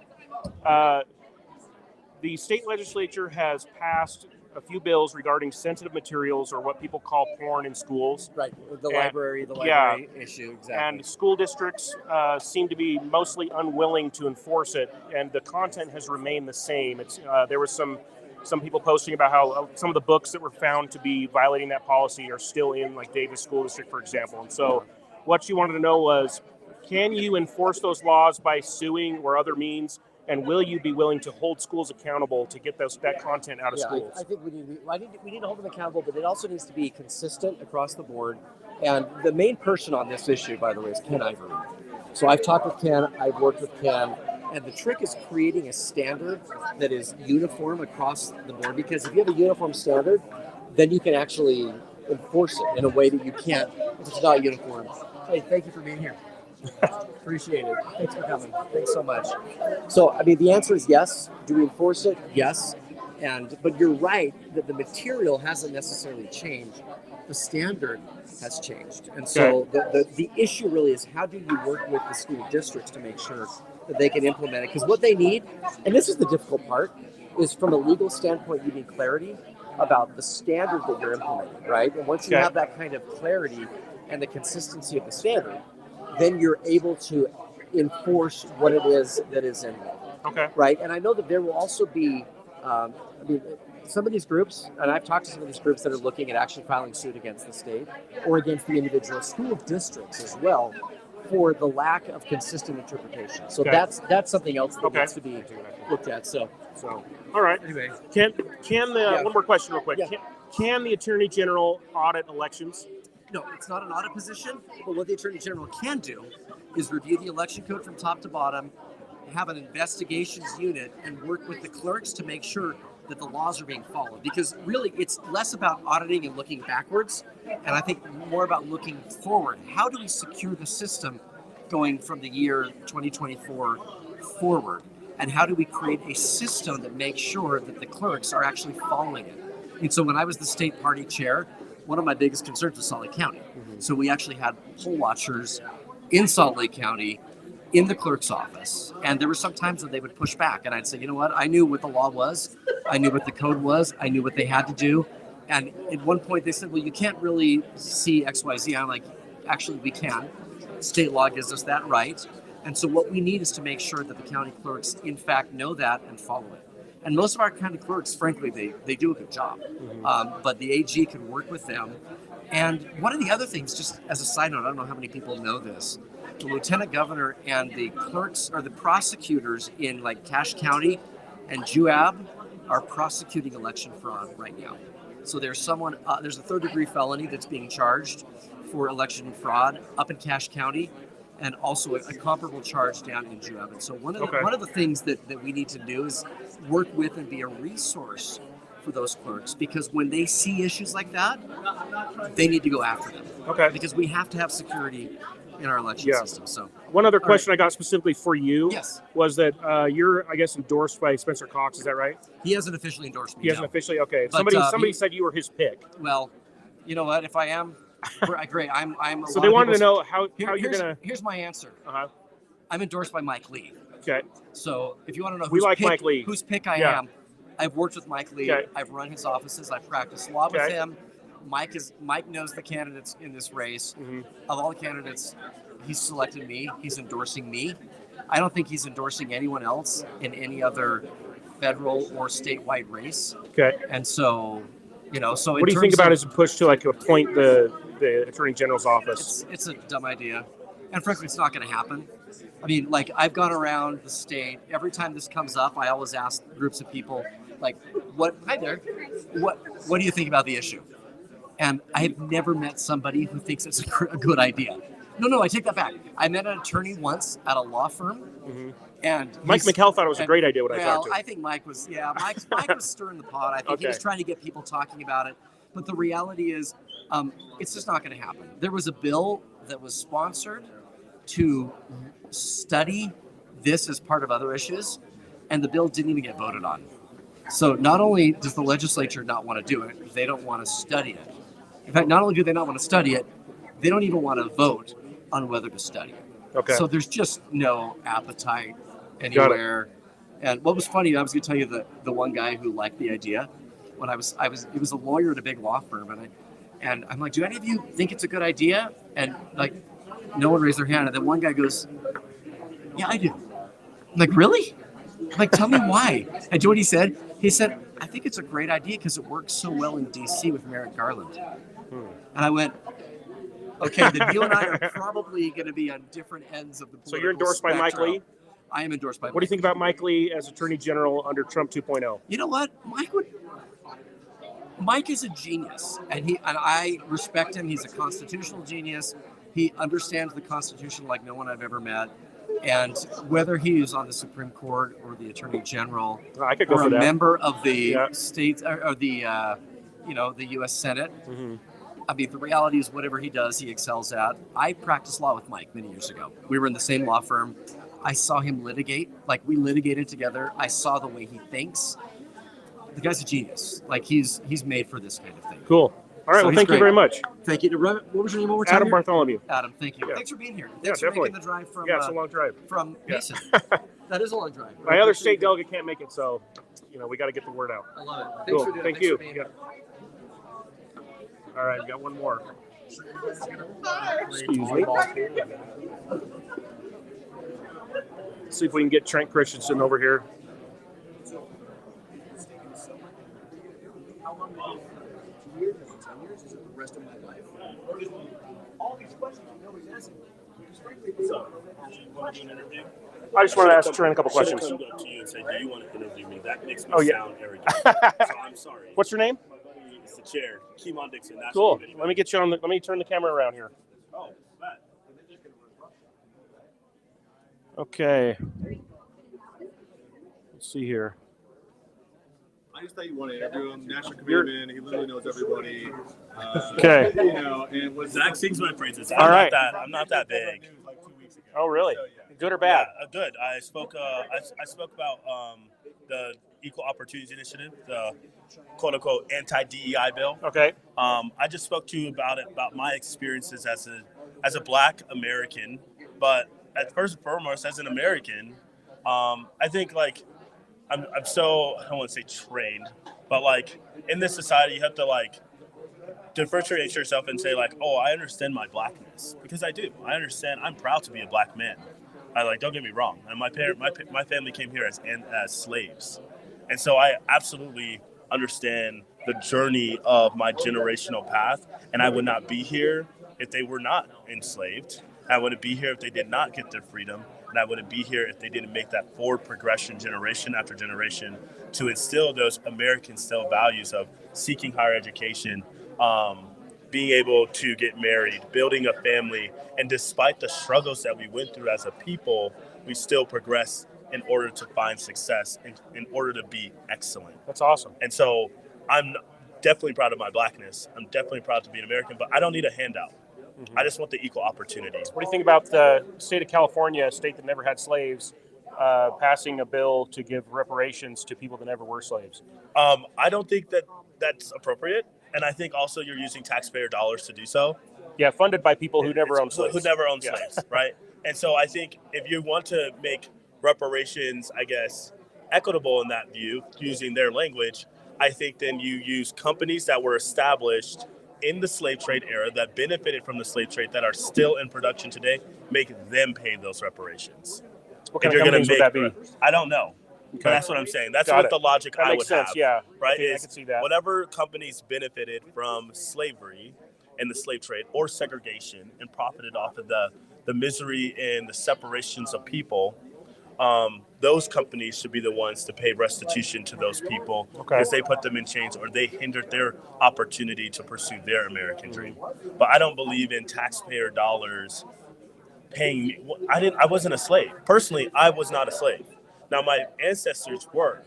Speaker 3: the state legislature has passed a few bills regarding sensitive materials, or what people call porn, in schools.
Speaker 9: Right. The library issue, exactly.
Speaker 3: And school districts seem to be mostly unwilling to enforce it, and the content has remained the same. It's there was some people posting about how some of the books that were found to be violating that policy are still in, like, Davis School District, for example. And so what you wanted to know was, can you enforce those laws by suing or other means? And will you be willing to hold schools accountable to get that content out of schools?
Speaker 9: I think we need to hold them accountable, but it also needs to be consistent across the board. And the main person on this issue, by the way, is Ken Ivory. So I've talked with Ken, I've worked with Ken, and the trick is creating a standard that is uniform across the board. Because if you have a uniform standard, then you can actually enforce it in a way that you can't if it's not uniform. Hey, thank you for being here. Appreciate it. Thanks for coming. Thanks so much. So, I mean, the answer is yes. Do we enforce it? Yes. But you're right that the material hasn't necessarily changed. The standard has changed. And so the issue really is, how do you work with the school districts to make sure that they can implement it? Because what they need, and this is the difficult part, is from a legal standpoint, you need clarity about the standard that you're implementing, right? And once you have that kind of clarity and the consistency of the standard, then you're able to enforce what it is that is in there.
Speaker 3: Okay.
Speaker 9: Right. And I know that there will also be, some of these groups, and I've talked to some of these groups that are looking at actually filing suit against the state or against the individual school districts as well, for the lack of consistent interpretation. So that's something else that needs to be looked at. So
Speaker 3: all right.
Speaker 9: Anyway,
Speaker 3: can one more question real quick? Can the Attorney General audit elections?
Speaker 9: No, it's not an audit position, but what the Attorney General can do is review the election code from top to bottom, have an investigations unit, and work with the clerks to make sure that the laws are being followed. Because really, it's less about auditing and looking backwards, and I think more about looking forward. How do we secure the system going from the year 2024 forward? And how do we create a system that makes sure that the clerks are actually following it? And so when I was the state party chair, one of my biggest concerns was Salt Lake County. So we actually had poll watchers in Salt Lake County in the clerk's office. And there were some times that they would push back. And I'd say, you know what? I knew what the law was. I knew what the code was. I knew what they had to do. And at one point they said, well, you can't really see XYZ. I'm like, actually, we can. State law gives us that right. And so what we need is to make sure that the county clerks, in fact, know that and follow it. And most of our county clerks, frankly, they do a good job. But the AG can work with them. And one of the other things, just as a side note, I don't know how many people know this, the lieutenant governor and the clerks or the prosecutors in like Cache County and Juab are prosecuting election fraud right now. So there's there's a third-degree felony that's being charged for election fraud up in Cache County, and also a comparable charge down in Juab. And so one of the things that we need to do is work with and be a resource for those clerks, because when they see issues like that, they need to go after them.
Speaker 3: Okay.
Speaker 9: Because we have to have security in our election system. So
Speaker 3: one other question I got specifically for you was that you're, I guess, endorsed by Spencer Cox. Is that right?
Speaker 9: He hasn't officially endorsed me.
Speaker 3: He hasn't officially. Okay.
Speaker 9: But,
Speaker 3: somebody said you were his pick.
Speaker 9: Well, you know what? If I am, great. I'm.
Speaker 3: So they wanted to know how you're gonna.
Speaker 9: Here's my answer. I'm endorsed by Mike Lee.
Speaker 3: Okay.
Speaker 9: So if you want to know
Speaker 3: Mike Lee.
Speaker 9: whose pick I am, I've worked with Mike Lee.
Speaker 3: Okay.
Speaker 9: I've run his offices. I've practiced law with him. Mike knows the candidates in this race. Of all the candidates, he's selected me. He's endorsing me. I don't think he's endorsing anyone else in any other federal or statewide race.
Speaker 3: Okay.
Speaker 9: And so, so
Speaker 3: what do you think about his push to like appoint the Attorney General's office?
Speaker 9: It's a dumb idea, and frankly, it's not going to happen. I mean, like, I've gone around the state. Every time this comes up, I always ask groups of people, like, what do you think about the issue? And I have never met somebody who thinks it's a good idea. No, I take that back. I met an attorney once at a law firm, and
Speaker 3: Mike McHale thought it was a great idea when I talked to him.
Speaker 9: I think Mike was stirring the pot. I think he was trying to get people talking about it. But the reality is, it's just not going to happen. There was a bill that was sponsored to study this as part of other issues, and the bill didn't even get voted on. So not only does the legislature not want to do it, they don't want to study it. In fact, not only do they not want to study it, they don't even want to vote on whether to study it.
Speaker 3: Okay.
Speaker 9: So there's just no appetite anywhere. And what was funny, I was going to tell you the one guy who liked the idea. When he was a lawyer at a big law firm, and I'm like, do any of you think it's a good idea? And like, no one raised their hand. And then one guy goes, yeah, I do. I'm like, really? I'm like, tell me why. And do you know what he said? He said, I think it's a great idea because it works so well in D.C. with Merrick Garland. And I went, okay, then you and I are probably going to be on different ends of the political
Speaker 3: So you're endorsed by Mike Lee?
Speaker 9: I am endorsed by
Speaker 3: What do you think about Mike Lee as Attorney General under Trump 2.0?
Speaker 9: You know what? Mike is a genius, and I respect him. He's a constitutional genius. He understands the Constitution like no one I've ever met. And whether he is on the Supreme Court or the Attorney General or a member of the states or the the U.S. Senate, I mean, the reality is whatever he does, he excels at. I practiced law with Mike many years ago. We were in the same law firm. I saw him litigate. Like, we litigated together. I saw the way he thinks. The guy's a genius. Like he's made for this kind of thing.
Speaker 3: Cool. All right.
Speaker 9: So
Speaker 3: well,
Speaker 9: he's
Speaker 3: thank you
Speaker 9: great.
Speaker 3: very much.
Speaker 9: Thank you. What was your name one more time?
Speaker 3: Adam
Speaker 9: here?
Speaker 3: Bartholomew.
Speaker 9: Adam, thank you.
Speaker 3: Yeah.
Speaker 9: Thanks for being here.
Speaker 3: Yeah,
Speaker 9: Thanks for
Speaker 3: definitely.
Speaker 9: making the drive from
Speaker 3: Yeah, it's a long drive.
Speaker 9: from
Speaker 3: Yeah.
Speaker 9: Mason. That is a long drive.
Speaker 3: My other state delegate can't make it, so we got to get the word out.
Speaker 9: I love it. Thanks
Speaker 3: Cool.
Speaker 9: for doing it.
Speaker 3: Thank
Speaker 9: Thanks
Speaker 3: you.
Speaker 9: for being
Speaker 3: Yeah. All right, we got one more. Excuse me. Let's see if we can get Trent Christensen over here.
Speaker 9: How long did you 2 years? 10 years? Is it the rest of my life? All these questions nobody's asking.
Speaker 3: I just wanted to ask Trent a couple questions.
Speaker 8: Come up to you and say, "Do you want to interview me?" That makes me
Speaker 3: Oh, yeah.
Speaker 8: sound arrogant. So I'm sorry.
Speaker 3: What's your name?
Speaker 8: My buddy is the chair, Keemon Dixon. National
Speaker 3: Cool.
Speaker 8: Committee
Speaker 3: Let me get you on. Let me turn the camera around here.
Speaker 8: Oh, that.
Speaker 3: Okay. Let's see here.
Speaker 1: I just thought you wanted to interview him. National Committeeman. He literally knows everybody.
Speaker 3: Okay.
Speaker 1: And was
Speaker 8: Zach sings my praises.
Speaker 3: All right.
Speaker 8: I'm not that big.
Speaker 1: like 2 weeks ago.
Speaker 3: Oh, really?
Speaker 1: So, yeah.
Speaker 3: Good or bad?
Speaker 8: Yeah, good. I spoke. I spoke about the Equal Opportunities Initiative, the quote unquote anti-DEI bill.
Speaker 3: Okay.
Speaker 8: I just spoke to you about my experiences as a Black American, but at first and foremost, as an American, I think like I'm so, I don't want to say trained, but like in this society, you have to like differentiate yourself and say like, oh, I understand my Blackness, because I do. I understand. I'm proud to be a Black man. Don't get me wrong. And my family came here as slaves, and so I absolutely understand the journey of my generational path. And I would not be here if they were not enslaved. I wouldn't be here if they did not get their freedom, and I wouldn't be here if they didn't make that forward progression generation after generation to instill those American style values of seeking higher education, being able to get married, building a family. And despite the struggles that we went through as a people, we still progress in order to find success, in order to be excellent.
Speaker 3: That's awesome.
Speaker 8: And so I'm definitely proud of my Blackness. I'm definitely proud to be an American, but I don't need a handout. Mm-hmm. I just want the equal opportunity.
Speaker 3: What do you think about the state of California, a state that never had slaves, passing a bill to give reparations to people that never were slaves?
Speaker 8: I don't think that that's appropriate. And I think also you're using taxpayer dollars to do so.
Speaker 3: Yeah, funded by people who never owned slaves.
Speaker 8: Who never owned slaves, right? And so I think if you want to make reparations, I guess, equitable in that view, using their language, I think then you use companies that were established in the slave trade era that benefited from the slave trade that are still in production today, make them pay those reparations.
Speaker 3: What kind of companies would that be?
Speaker 8: I don't know.
Speaker 3: Okay.
Speaker 8: But that's what I'm saying. That's
Speaker 3: Got
Speaker 8: what
Speaker 3: it.
Speaker 8: the logic
Speaker 3: that
Speaker 8: I
Speaker 3: makes
Speaker 8: would
Speaker 3: sense.
Speaker 8: have.
Speaker 3: Yeah,
Speaker 8: right?
Speaker 3: I can see that.
Speaker 8: Whatever companies benefited from slavery and the slave trade or segregation and profited off of the misery and the separations of people, those companies should be the ones to pay restitution to those people because they put them in chains or they hindered their opportunity to pursue their American dream. But I don't believe in taxpayer dollars paying me. I wasn't a slave. Personally, I was not a slave. Now, my ancestors were,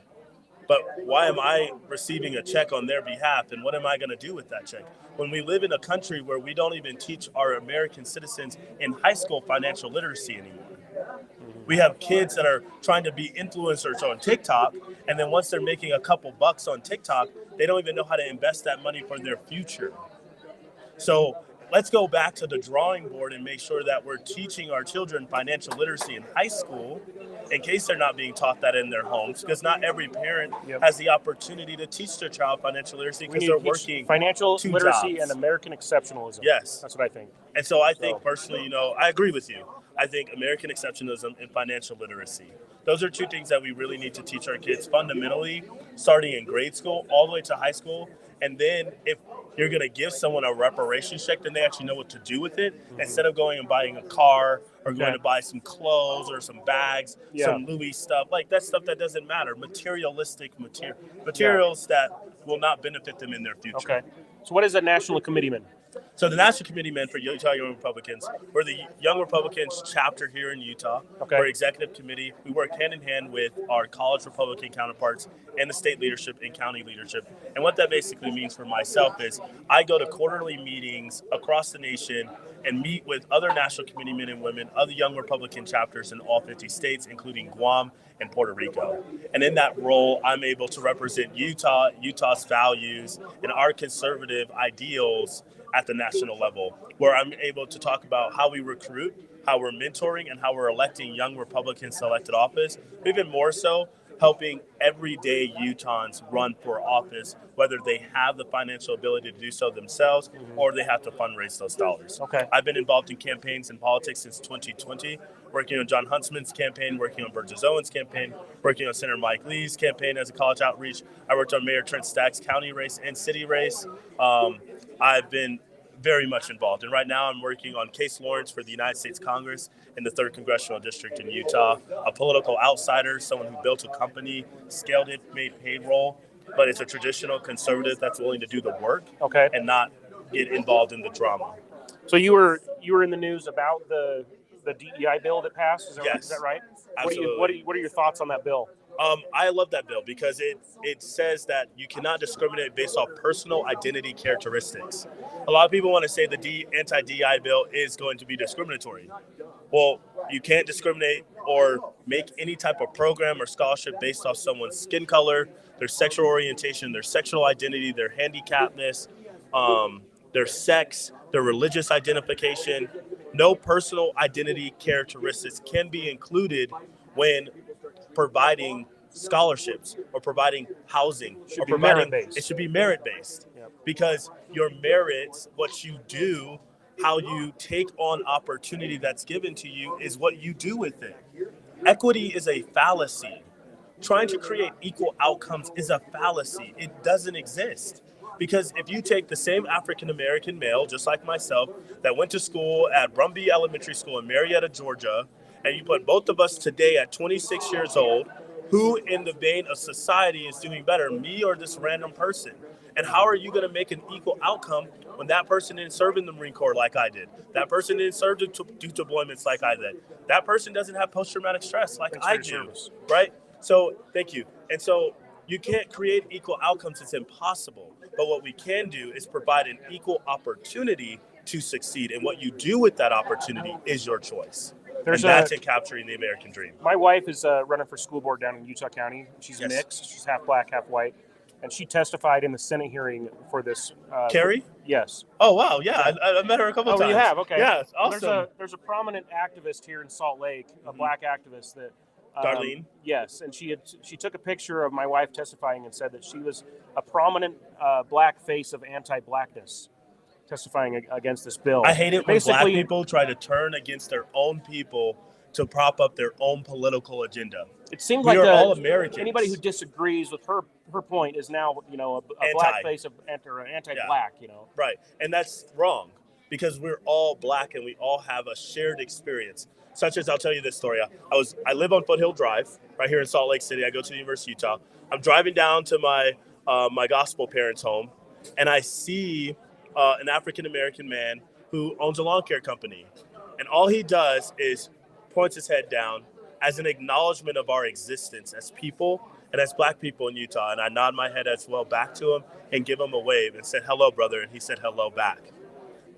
Speaker 8: but why am I receiving a check on their behalf, and what am I going to do with that check? When we live in a country where we don't even teach our American citizens in high school financial literacy anymore. We have kids that are trying to be influencers on TikTok, and then once they're making a couple bucks on TikTok, they don't even know how to invest that money for their future. So let's go back to the drawing board and make sure that we're teaching our children financial literacy in high school in case they're not being taught that in their homes, because not every parent has the opportunity to teach their child financial literacy because they're working
Speaker 3: financial literacy
Speaker 8: jobs.
Speaker 3: And American exceptionalism.
Speaker 8: Yes.
Speaker 3: That's what I think.
Speaker 8: And so I think personally, I agree with you. I think American exceptionalism and financial literacy, those are two things that we really need to teach our kids fundamentally, starting in grade school all the way to high school. And then if you're going to give someone a reparations check, then they actually know what to do with it instead of going and buying a car or going to buy some clothes or some bags, some Louis stuff. Like that stuff that doesn't matter. Materialistic materials that will not benefit them in their future.
Speaker 3: Okay. So what is a national committeeman?
Speaker 8: So the National Committeemen for Utah Young Republicans, we're the Young Republicans chapter here in Utah.
Speaker 3: Okay.
Speaker 8: We're executive committee. We work hand in hand with our college Republican counterparts and the state leadership and county leadership. And what that basically means for myself is I go to quarterly meetings across the nation and meet with other national committeemen and women, other young Republican chapters in all 50 states, including Guam and Puerto Rico. And in that role, I'm able to represent Utah, Utah's values, and our conservative ideals at the national level, where I'm able to talk about how we recruit, how we're mentoring, and how we're electing young Republicans to elected office. Even more so, helping everyday Utahns run for office, whether they have the financial ability to do so themselves or they have to fundraise those dollars.
Speaker 3: Okay.
Speaker 8: I've been involved in campaigns and politics since 2020, working on John Huntsman's campaign, working on Burgess Owens' campaign, working on Senator Mike Lee's campaign as a college outreach. I worked on Mayor Trent Stack's county race and city race. I've been very much involved. And right now I'm working on Case Lawrence for the United States Congress in the 3rd Congressional District in Utah, a political outsider, someone who built a company, scaled it, made payroll, but it's a traditional conservative that's willing to do the work and not get involved in the drama.
Speaker 3: So you were in the news about the DEI bill that passed? Is that,
Speaker 8: Yes.
Speaker 3: right? Is that right?
Speaker 8: Absolutely.
Speaker 3: What are your thoughts on that bill?
Speaker 8: I love that bill because it says that you cannot discriminate based off personal identity characteristics. A lot of people want to say the anti-DEI bill is going to be discriminatory. Well, you can't discriminate or make any type of program or scholarship based off someone's skin color, their sexual orientation, their sexual identity, their handicapness, their sex, their religious identification. No personal identity characteristics can be included when providing scholarships or providing housing or providing
Speaker 3: merit-based.
Speaker 8: It should be merit-based because your merits, what you do, how you take on opportunity that's given to you is what you do with it. Equity is a fallacy. Trying to create equal outcomes is a fallacy. It doesn't exist. Because if you take the same African-American male, just like myself, that went to school at Brumby Elementary School in Marietta, Georgia, and you put both of us today at 26 years old, who in the vein of society is doing better, me or this random person? And how are you going to make an equal outcome when that person didn't serve in the Marine Corps like I did? That person didn't serve due to deployments like I did. That person doesn't have post-traumatic stress like I do, right? So thank you. And so you can't create equal outcomes. It's impossible. But what we can do is provide an equal opportunity to succeed. And what you do with that opportunity is your choice. That's in capturing the American dream.
Speaker 3: My wife is running for school board down in Utah County. She's mixed. She's half black, half white. And she testified in the Senate hearing for this.
Speaker 8: Carrie?
Speaker 3: Yes.
Speaker 8: Oh, wow. Yeah, I met her a couple times.
Speaker 3: Oh, you have? Okay.
Speaker 8: Yeah, awesome.
Speaker 3: There's a prominent activist here in Salt Lake, a black activist that
Speaker 8: Darlene?
Speaker 3: Yes, and she took a picture of my wife testifying and said that she was a prominent black face of anti-blackness testifying against this bill.
Speaker 8: I hate it when black people try to turn against their own people to prop up their own political agenda.
Speaker 3: It seems
Speaker 8: we
Speaker 3: like
Speaker 8: are all Americans.
Speaker 3: Anybody who disagrees with her point is now, a black face of anti-black,
Speaker 8: Right, and that's wrong because we're all black and we all have a shared experience. Such as, I'll tell you this story. I live on Foothill Drive right here in Salt Lake City. I go to the University of Utah. I'm driving down to my gospel parents' home, and I see an African-American man who owns a lawn care company. And all he does is points his head down as an acknowledgement of our existence as people and as black people in Utah. And I nod my head as well back to him and give him a wave and said, "Hello, brother." And he said, "Hello back."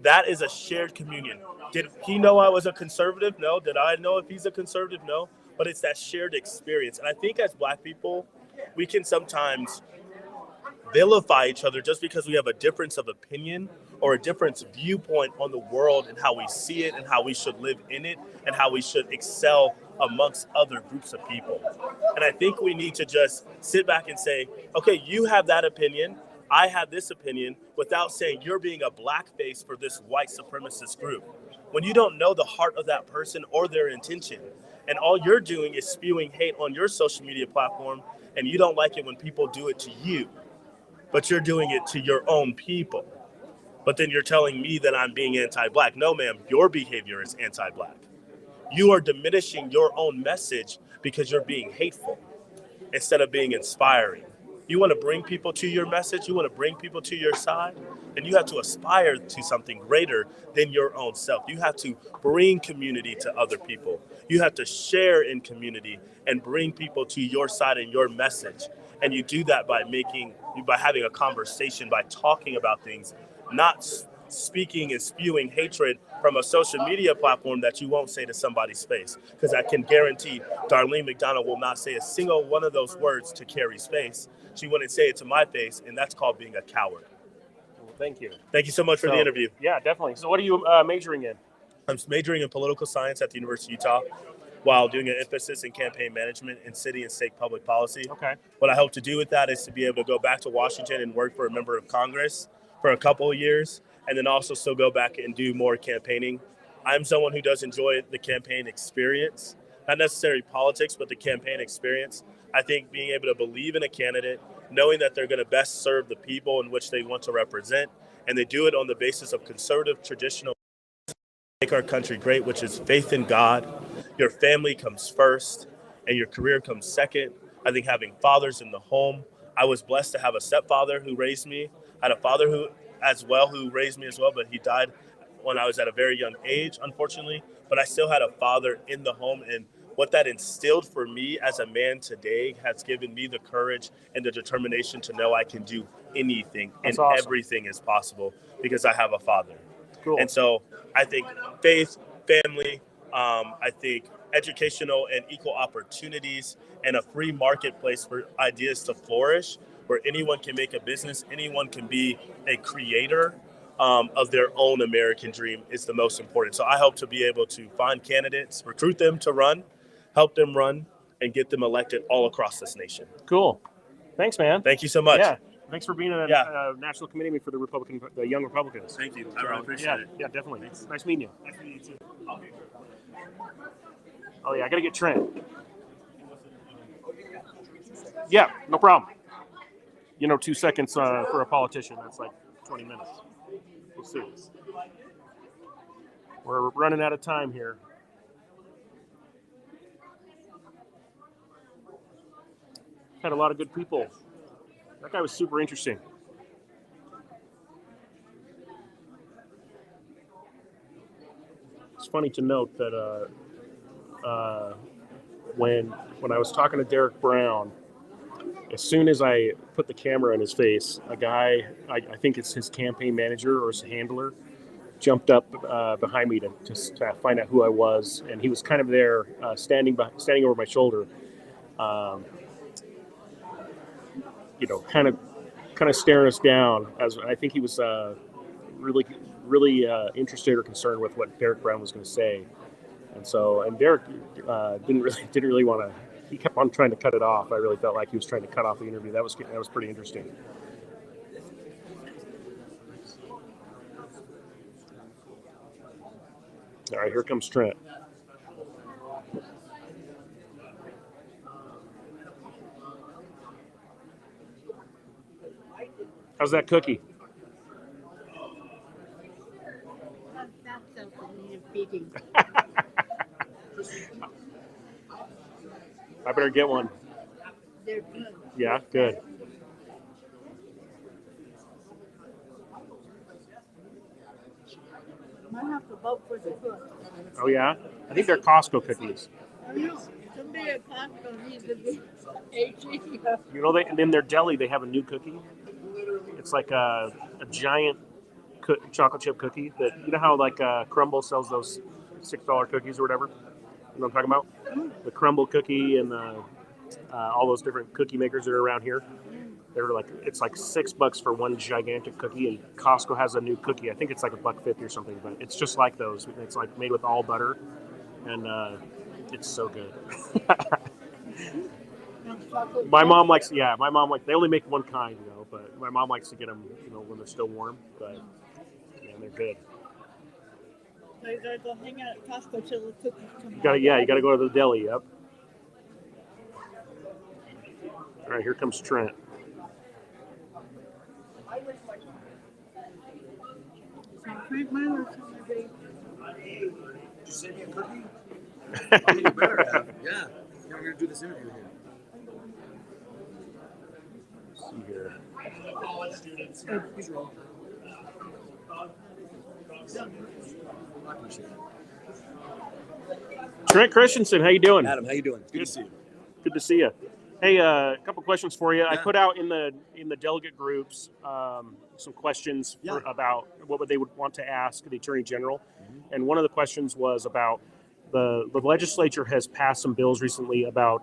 Speaker 8: That is a shared communion. Did he know I was a conservative? No. Did I know if he's a conservative? No. But it's that shared experience. And I think as black people, we can sometimes vilify each other just because we have a difference of opinion or a different viewpoint on the world and how we see it and how we should live in it and how we should excel amongst other groups of people. And I think we need to just sit back and say, okay, you have that opinion, I have this opinion, without saying you're being a blackface for this white supremacist group. When you don't know the heart of that person or their intention, and all you're doing is spewing hate on your social media platform, and you don't like it when people do it to you, but you're doing it to your own people. But then you're telling me that I'm being anti-black. No, ma'am, your behavior is anti-black. You are diminishing your own message because you're being hateful instead of being inspiring. You want to bring people to your message. You want to bring people to your side. And you have to aspire to something greater than your own self. You have to bring community to other people. You have to share in community and bring people to your side and your message. And you do that by having a conversation, by talking about things, not speaking and spewing hatred from a social media platform that you won't say to somebody's face. Because I can guarantee Darlene McDonald will not say a single one of those words to Carrie's face. She wouldn't say it to my face, and that's called being a coward.
Speaker 3: Well, thank you.
Speaker 8: Thank you so much for the interview.
Speaker 3: Yeah, definitely. So what are you majoring in?
Speaker 8: I'm majoring in political science at the University of Utah while doing an emphasis in campaign management and city and state public policy.
Speaker 3: Okay.
Speaker 8: What I hope to do with that is to be able to go back to Washington and work for a member of Congress for a couple of years, and then also still go back and do more campaigning. I'm someone who does enjoy the campaign experience, not necessarily politics, but the campaign experience. I think being able to believe in a candidate, knowing that they're going to best serve the people in which they want to represent, and they do it on the basis of conservative, traditional, make our country great, which is faith in God. Your family comes first, and your career comes second. I think having fathers in the home. I was blessed to have a stepfather who raised me. I had a father who raised me as well, but he died when I was at a very young age, unfortunately. But I still had a father in the home, and what that instilled for me as a man today has given me the courage and the determination to know I can do anything.
Speaker 3: That's
Speaker 8: and
Speaker 3: awesome.
Speaker 8: Everything is possible because I have a father.
Speaker 3: Cool.
Speaker 8: And so I think faith, family, I think educational and equal opportunities and a free marketplace for ideas to flourish, where anyone can make a business, anyone can be a creator of their own American dream is the most important. So I hope to be able to find candidates, recruit them to run, help them run, and get them elected all across this nation.
Speaker 3: Cool. Thanks, man.
Speaker 8: Thank you so much.
Speaker 3: Yeah. Thanks for being a national committee for the Young Republicans.
Speaker 8: Thank you. I really appreciate it.
Speaker 3: Yeah, definitely.
Speaker 8: Thanks.
Speaker 3: Nice meeting you.
Speaker 8: Nice meeting you too.
Speaker 3: Oh yeah, I gotta get Trent. Yeah, no problem. 2 seconds for a politician, that's like 20 minutes. We'll see. We're running out of time here. Had a lot of good people. That guy was super interesting. It's funny to note that when I was talking to Derek Brown, as soon as I put the camera in his face, a guy, I think it's his campaign manager or his handler, jumped up behind me to find out who I was, and he was kind of there, standing over my shoulder, kind of staring us down. As I think he was really interested or concerned with what Derek Brown was going to say, and Derek didn't really want to. He kept on trying to cut it off. I really felt like he was trying to cut off the interview. That was pretty interesting. All right, here comes Trent. How's that cookie? I better get one.
Speaker 13: They're good.
Speaker 3: Yeah, good.
Speaker 13: Might have to vote for the cook.
Speaker 3: Oh yeah? I think they're Costco cookies.
Speaker 13: I know. Somebody at Costco needs to be AG.
Speaker 3: In their deli, they have a new cookie. It's like a giant chocolate chip cookie that, how like Crumble sells those $6 cookies or whatever? You know what I'm talking about? The Crumble cookie and all those different cookie makers that are around here. It's like $6 for one gigantic cookie, and Costco has a new cookie. I think it's like $1.50 or something, but it's just like those. It's like made with all butter, and it's so good. My mom likes, they only make one kind, but my mom likes to get them, when they're still warm, but man, they're good.
Speaker 13: So you gotta go hang out at Costco till the cookies come out.
Speaker 3: You gotta go to the deli, yep. All right, here comes Trent.
Speaker 13: Frank Mylar's on the day.
Speaker 11: Did you send me a cookie? I mean, you better have. Yeah. We're going to do this interview here.
Speaker 3: see here.
Speaker 12: College students.
Speaker 3: Trent Christensen, how you doing?
Speaker 14: Adam, how you doing? Good to see you.
Speaker 3: Good to see you. Hey, a couple questions for you. I put out in the delegate groups some questions about what they would want to ask the Attorney General, and one of the questions was about the legislature has passed some bills recently about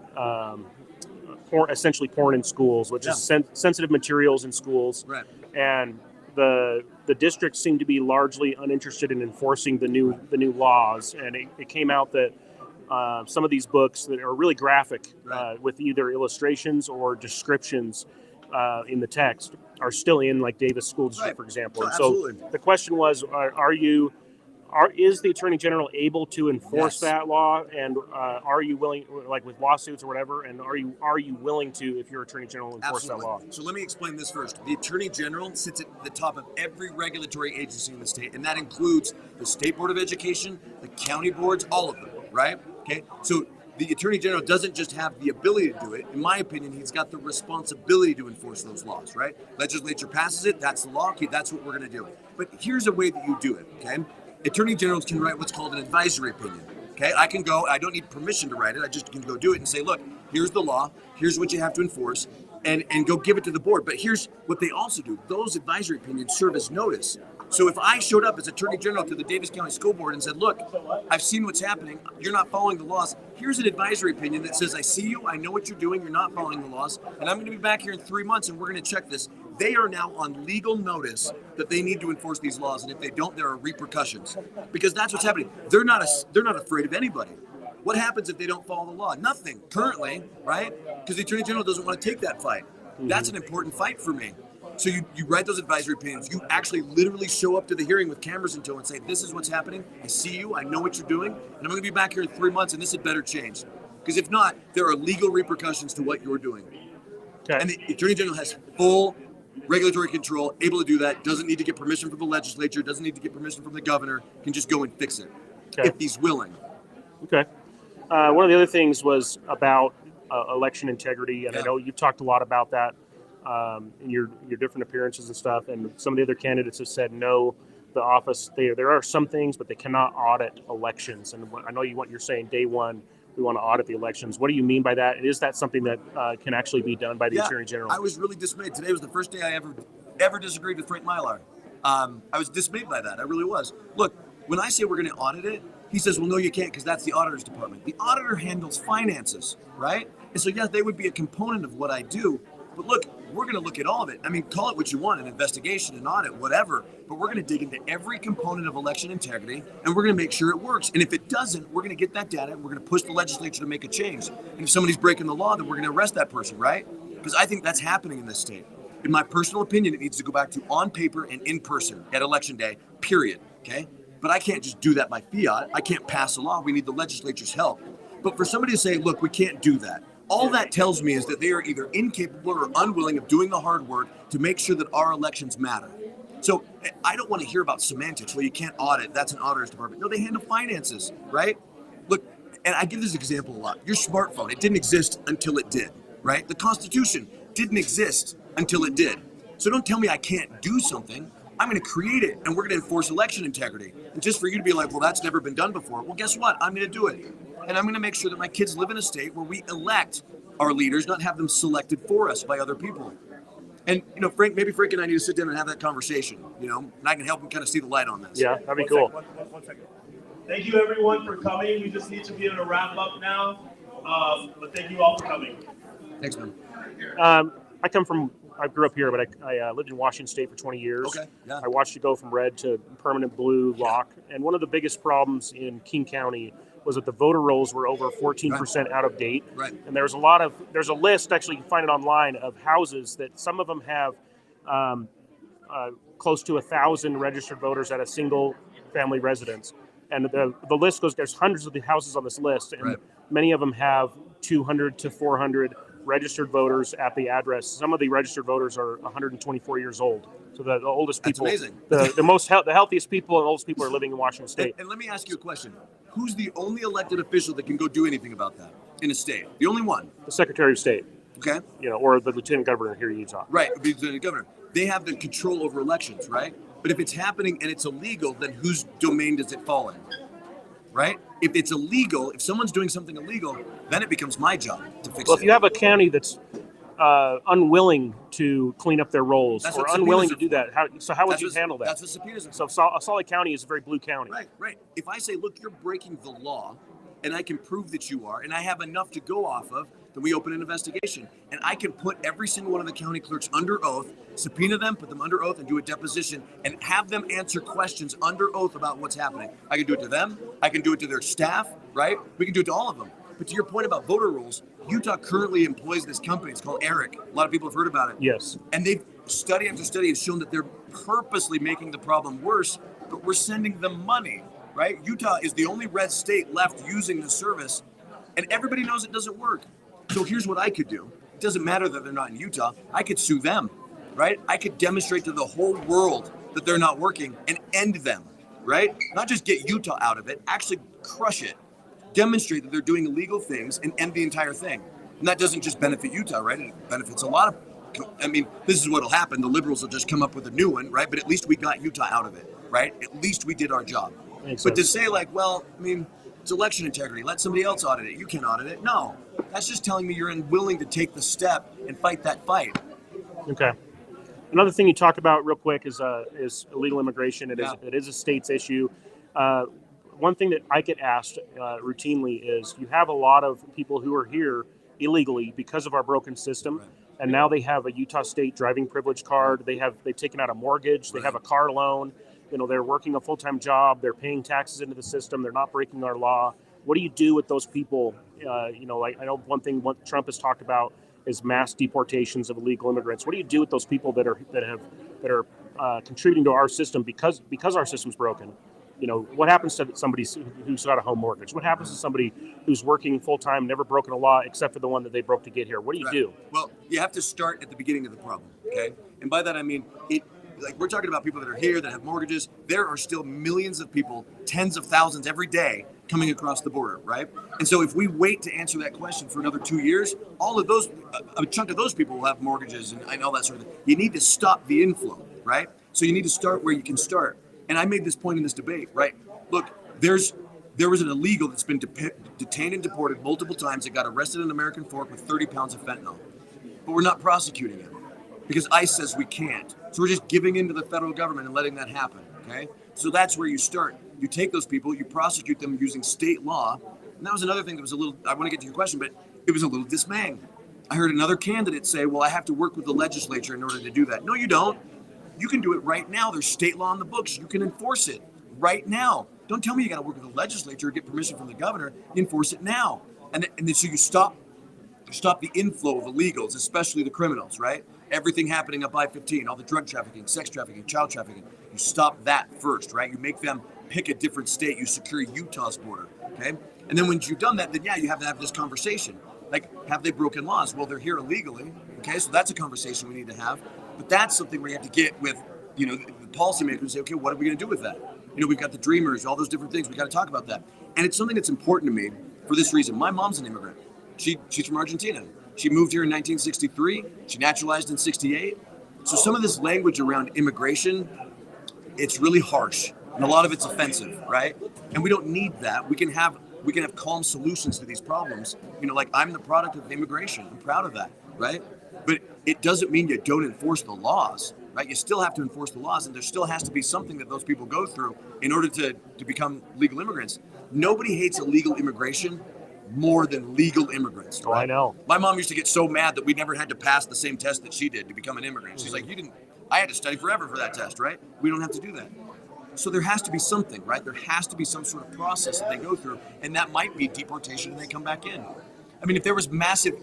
Speaker 3: essentially porn in schools, which is sensitive materials in schools,
Speaker 14: Right.
Speaker 3: and the districts seem to be largely uninterested in enforcing the new laws, and it came out that some of these books that are really graphic with either illustrations or descriptions in the text are still in like Davis School District, for example. And so the question was, is the Attorney General able to enforce that law, and are you willing, like with lawsuits or whatever, and are you willing to, if you're Attorney General, enforce that law?
Speaker 14: So let me explain this first. The Attorney General sits at the top of every regulatory agency in the state, and that includes the State Board of Education, the county boards, all of them, right? Okay, so the Attorney General doesn't just have the ability to do it. In my opinion, he's got the responsibility to enforce those laws, right? Legislature passes it, that's the law, okay, that's what we're going to do. But here's a way that you do it, okay? Attorney Generals can write what's called an advisory opinion, okay? I can go, I don't need permission to write it, I just can go do it and say, look, here's the law, here's what you have to enforce, and go give it to the board. But here's what they also do. Those advisory opinions serve as notice. So if I showed up as Attorney General to the Davis County School Board and said, look, I've seen what's happening, you're not following the laws, here's an advisory opinion that says, I see you, I know what you're doing, you're not following the laws, and I'm going to be back here in 3 months and we're going to check this. They are now on legal notice that they need to enforce these laws, and if they don't, there are repercussions. Because that's what's happening. They're not afraid of anybody. What happens if they don't follow the law? Nothing, currently, right? Because the Attorney General doesn't want to take that fight. That's an important fight for me. So you write those advisory opinions. You actually literally show up to the hearing with cameras in tow and say, this is what's happening. I see you. I know what you're doing. And I'm going to be back here in 3 months, and this had better change. Because if not, there are legal repercussions to what you're doing.
Speaker 3: Okay.
Speaker 14: And the Attorney General has full regulatory control, able to do that, doesn't need to get permission from the legislature, doesn't need to get permission from the governor, can just go and fix it if he's willing.
Speaker 3: Okay. One of the other things was about election integrity, and I know you've talked a lot about that in your different appearances and stuff, and some of the other candidates have said no, the office, there are some things, but they cannot audit elections. And I know you're saying day one, we want to audit the elections. What do you mean by that? And is that something that can actually be done by the Attorney General?
Speaker 14: I was really dismayed. Today was the first day I ever disagreed with Frank Mylar. I was dismayed by that. I really was. Look, when I say we're going to audit it, he says, well, no, you can't, because that's the auditor's department. The auditor handles finances, right? And so, yes, they would be a component of what I do. But look, we're going to look at all of it. I mean, call it what you want, an investigation, an audit, whatever. But we're going to dig into every component of election integrity, and we're going to make sure it works. And if it doesn't, we're going to get that data, and we're going to push the legislature to make a change. And if somebody's breaking the law, then we're going to arrest that person, right? Because I think that's happening in this state. In my personal opinion, it needs to go back to on paper and in person at Election Day, period, okay? But I can't just do that by fiat. I can't pass a law. We need the legislature's help. But for somebody to say, look, we can't do that, all that tells me is that they are either incapable or unwilling of doing the hard work to make sure that our elections matter. So I don't want to hear about semantics. Well, you can't audit. That's an auditor's department. No, they handle finances, right? Look, and I give this example a lot. Your smartphone, it didn't exist until it did, right? The Constitution didn't exist until it did. So don't tell me I can't do something. I'm going to create it, and we're going to enforce election integrity. And just for you to be like, well, that's never been done before. Well, guess what? I'm going to do it. And I'm going to make sure that my kids live in a state where we elect our leaders, not have them selected for us by other people. And, you know, Frank and I need to sit down and have that conversation, you know, and I can help him kind of see the light on this.
Speaker 3: Yeah, that'd be cool.
Speaker 8: One second. Thank you, everyone, for coming. We just need to be able to wrap up now. But thank you all for coming.
Speaker 14: Thanks, man.
Speaker 3: I grew up here, but I lived in Washington State for 20 years.
Speaker 14: Okay, yeah.
Speaker 3: I watched it go from red to permanent blue lock. And one of the biggest problems in King County was that the voter rolls were over 14% out of date.
Speaker 14: Right.
Speaker 3: And there's a list, actually you can find it online, of houses that some of them have close to 1,000 registered voters at a single family residence. And the list goes, there's hundreds of the houses on this list, and many of them have 200 to 400 registered voters at the address. Some of the registered voters are 124 years old. So the oldest people,
Speaker 14: That's amazing.
Speaker 3: the healthiest people and oldest people are living in Washington State.
Speaker 14: And let me ask you a question. Who's the only elected official that can go do anything about that in a state? The only one?
Speaker 3: The Secretary of State.
Speaker 14: Okay.
Speaker 3: Or the lieutenant governor here in Utah.
Speaker 14: Right. It'd be the governor. They have the control over elections, right? But if it's happening and it's illegal, then whose domain does it fall in? Right? If it's illegal, if someone's doing something illegal, then it becomes my job to fix
Speaker 3: Well,
Speaker 14: it.
Speaker 3: if you have a county that's unwilling to clean up their rolls
Speaker 14: That's
Speaker 3: or
Speaker 14: what
Speaker 3: unwilling to
Speaker 14: subpoenas
Speaker 3: do
Speaker 14: are
Speaker 3: that, how would
Speaker 14: That's
Speaker 3: you
Speaker 14: what-
Speaker 3: handle that?
Speaker 14: That's what subpoenas are
Speaker 3: So
Speaker 14: for.
Speaker 3: Salt Lake County is a very blue county.
Speaker 14: Right. If I say, look, you're breaking the law, and I can prove that you are, and I have enough to go off of, then we open an investigation. And I can put every single one of the county clerks under oath, subpoena them, put them under oath, and do a deposition, and have them answer questions under oath about what's happening. I can do it to them. I can do it to their staff, right? We can do it to all of them. But to your point about voter rolls, Utah currently employs this company. It's called ERIC. A lot of people have heard about it.
Speaker 3: Yes.
Speaker 14: And they've study after study has shown that they're purposely making the problem worse, but we're sending them money, right? Utah is the only red state left using the service, and everybody knows it doesn't work. So here's what I could do. It doesn't matter that they're not in Utah. I could sue them, right? I could demonstrate to the whole world that they're not working and end them, right? Not just get Utah out of it, actually crush it. Demonstrate that they're doing illegal things and end the entire thing. And that doesn't just benefit Utah, right? It benefits a lot of, this is what'll happen. The liberals will just come up with a new one, right? But at least we got Utah out of it, right? At least we did our job. But to say it's election integrity, let somebody else audit it. You can't audit it. No, that's just telling me you're unwilling to take the step and fight that fight.
Speaker 3: Okay. Another thing you talked about real quick is illegal immigration. It is a state's issue. One thing that I get asked routinely is you have a lot of people who are here illegally because of our broken system. Right. And now they have a Utah State driving privilege card. They've taken out a mortgage. They have a car loan. They're working a full-time job. They're paying taxes into the system. They're not breaking our law. What do you do with those people? I know one thing what Trump has talked about is mass deportations of illegal immigrants. What do you do with those people that are contributing to our system because our system's broken? What happens to somebody who's got a home mortgage? What happens to somebody who's working full-time, never broken a law except for the one that they broke to get here? What do you do?
Speaker 14: Well, you have to start at the beginning of the problem, okay? And by that I mean, we're talking about people that are here that have mortgages. There are still millions of people, tens of thousands every day coming across the border, right? And so if we wait to answer that question for another 2 years, all of those, a chunk of those people will have mortgages and all that sort of thing. You need to stop the inflow, right? So you need to start where you can start. And I made this point in this debate, right? Look, there was an illegal that's been detained and deported multiple times that got arrested in American Fork with 30 pounds of fentanyl. But we're not prosecuting him because ICE says we can't. So we're just giving in to the federal government and letting that happen, okay? So that's where you start. You take those people, you prosecute them using state law. And that was another thing that was I want to get to your question, but it was a little dismaying. I heard another candidate say, well, I have to work with the legislature in order to do that. No, you don't. You can do it right now. There's state law on the books. You can enforce it right now. Don't tell me you got to work with the legislature or get permission from the governor. You enforce it now. And then so you stop the inflow of illegals, especially the criminals, right? Everything happening up I-15, all the drug trafficking, sex trafficking, child trafficking. You stop that first, right? You make them pick a different state. You secure Utah's border, okay? And then once you've done that, then you have to have this conversation. Like, have they broken laws? Well, they're here illegally, okay? So that's a conversation we need to have. But that's something where you have to get with, the policymakers and say, okay, what are we going to do with that? We've got the dreamers, all those different things. We got to talk about that. And it's something that's important to me for this reason. My mom's an immigrant. She's from Argentina. She moved here in 1963. She naturalized in 68. So some of this language around immigration, it's really harsh. And a lot of it's offensive, right? And we don't need that. We can have calm solutions to these problems. Like I'm the product of immigration. I'm proud of that, right? But it doesn't mean you don't enforce the laws, right? You still have to enforce the laws, and there still has to be something that those people go through in order to become legal immigrants. Nobody hates illegal immigration more than legal immigrants.
Speaker 3: Right? Oh, I know.
Speaker 14: My mom used to get so mad that we never had to pass the same test that she did to become an immigrant. She's like, I had to study forever for that test, right? We don't have to do that. So there has to be something, right? There has to be some sort of process that they go through, and that might be deportation and they come back in. If there was massive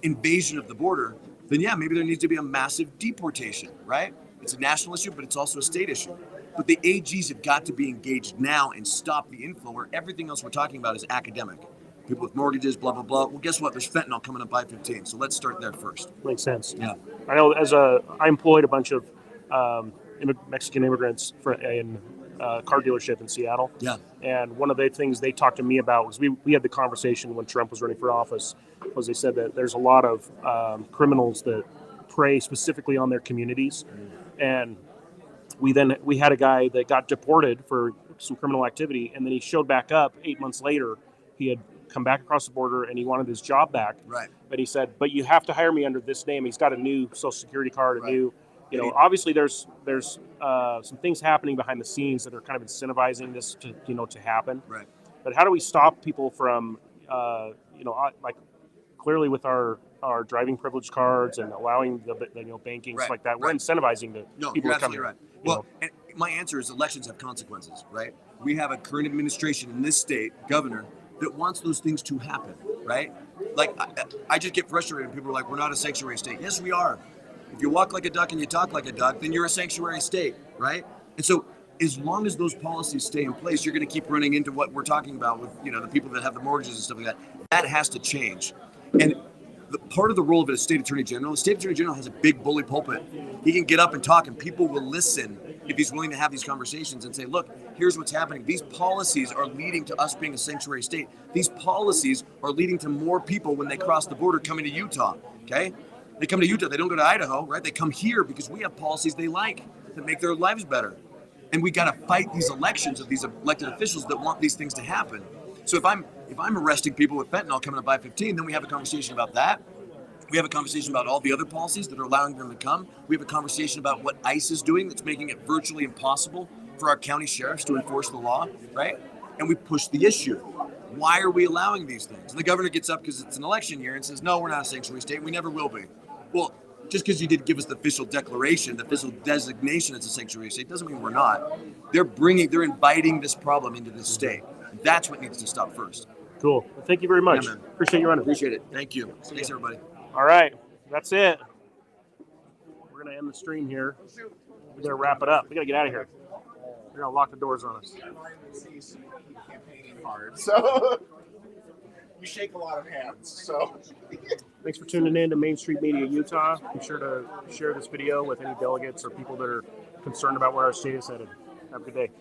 Speaker 14: invasion of the border, then maybe there needs to be a massive deportation, right? It's a national issue, but it's also a state issue. But the AGs have got to be engaged now and stop the inflow where everything else we're talking about is academic. People with mortgages, blah, blah, blah. Well, guess what? There's fentanyl coming up I-15. So let's start there first.
Speaker 3: Makes sense.
Speaker 14: Yeah.
Speaker 3: I know I employed a bunch of Mexican immigrants in a car dealership in Seattle.
Speaker 14: Yeah.
Speaker 3: And one of the things they talked to me about was we had the conversation when Trump was running for office was they said that there's a lot of criminals that prey specifically on their communities, and we had a guy that got deported for some criminal activity, and then he showed back up 8 months later. He had come back across the border and he wanted his job back.
Speaker 14: Right.
Speaker 3: But he said, "But you have to hire me under this name." He's got a new Social Security card, a
Speaker 14: Right.
Speaker 3: new, obviously there's some things happening behind the scenes that are kind of incentivizing this to happen.
Speaker 14: Right.
Speaker 3: But how do we stop people from, like clearly with our driving privilege cards and allowing the banking
Speaker 14: Right,
Speaker 3: stuff like that, we're
Speaker 14: right.
Speaker 3: incentivizing the
Speaker 14: No,
Speaker 3: people
Speaker 14: you're
Speaker 3: to come
Speaker 14: absolutely
Speaker 3: here.
Speaker 14: right. Well, and my answer is elections have consequences, right? We have a current administration in this state, governor, that wants those things to happen, right? Like, I just get frustrated when people are like, we're not a sanctuary state. Yes, we are. If you walk like a duck and you talk like a duck, then you're a sanctuary state, right? And so as long as those policies stay in place, you're going to keep running into what we're talking about with, the people that have the mortgages and stuff like that. That has to change. And part of the role of a state attorney general, the state attorney general has a big bully pulpit. He can get up and talk, and people will listen if he's willing to have these conversations and say, look, here's what's happening. These policies are leading to us being a sanctuary state. These policies are leading to more people when they cross the border coming to Utah, okay? They come to Utah, they don't go to Idaho, right? They come here because we have policies they like that make their lives better. And we got to fight these elections of these elected officials that want these things to happen. So if I'm arresting people with fentanyl coming up I-15, then we have a conversation about that. We have a conversation about all the other policies that are allowing them to come. We have a conversation about what ICE is doing that's making it virtually impossible for our county sheriffs to enforce the law, right? And we push the issue. Why are we allowing these things? And the governor gets up because it's an election year and says, no, we're not a sanctuary state. We never will be. Well, just because you did give us the official declaration, the official designation as a sanctuary state, doesn't mean we're not. They're inviting this problem into this state. That's what needs to stop first.
Speaker 3: Cool. Well, thank you very much.
Speaker 14: Yeah, man.
Speaker 3: Appreciate you running.
Speaker 14: Appreciate it. Thank you. Thanks, everybody.
Speaker 3: All right. That's it. We're going to end the stream here. We got to wrap it up. We got to get out of here. They're going to lock the doors on us.
Speaker 12: Campaigning hard, so we shake a lot of hands. So
Speaker 3: thanks for tuning in to Main Street Media Utah. Be sure to share this video with any delegates or people that are concerned about where our state is headed. Have a good day.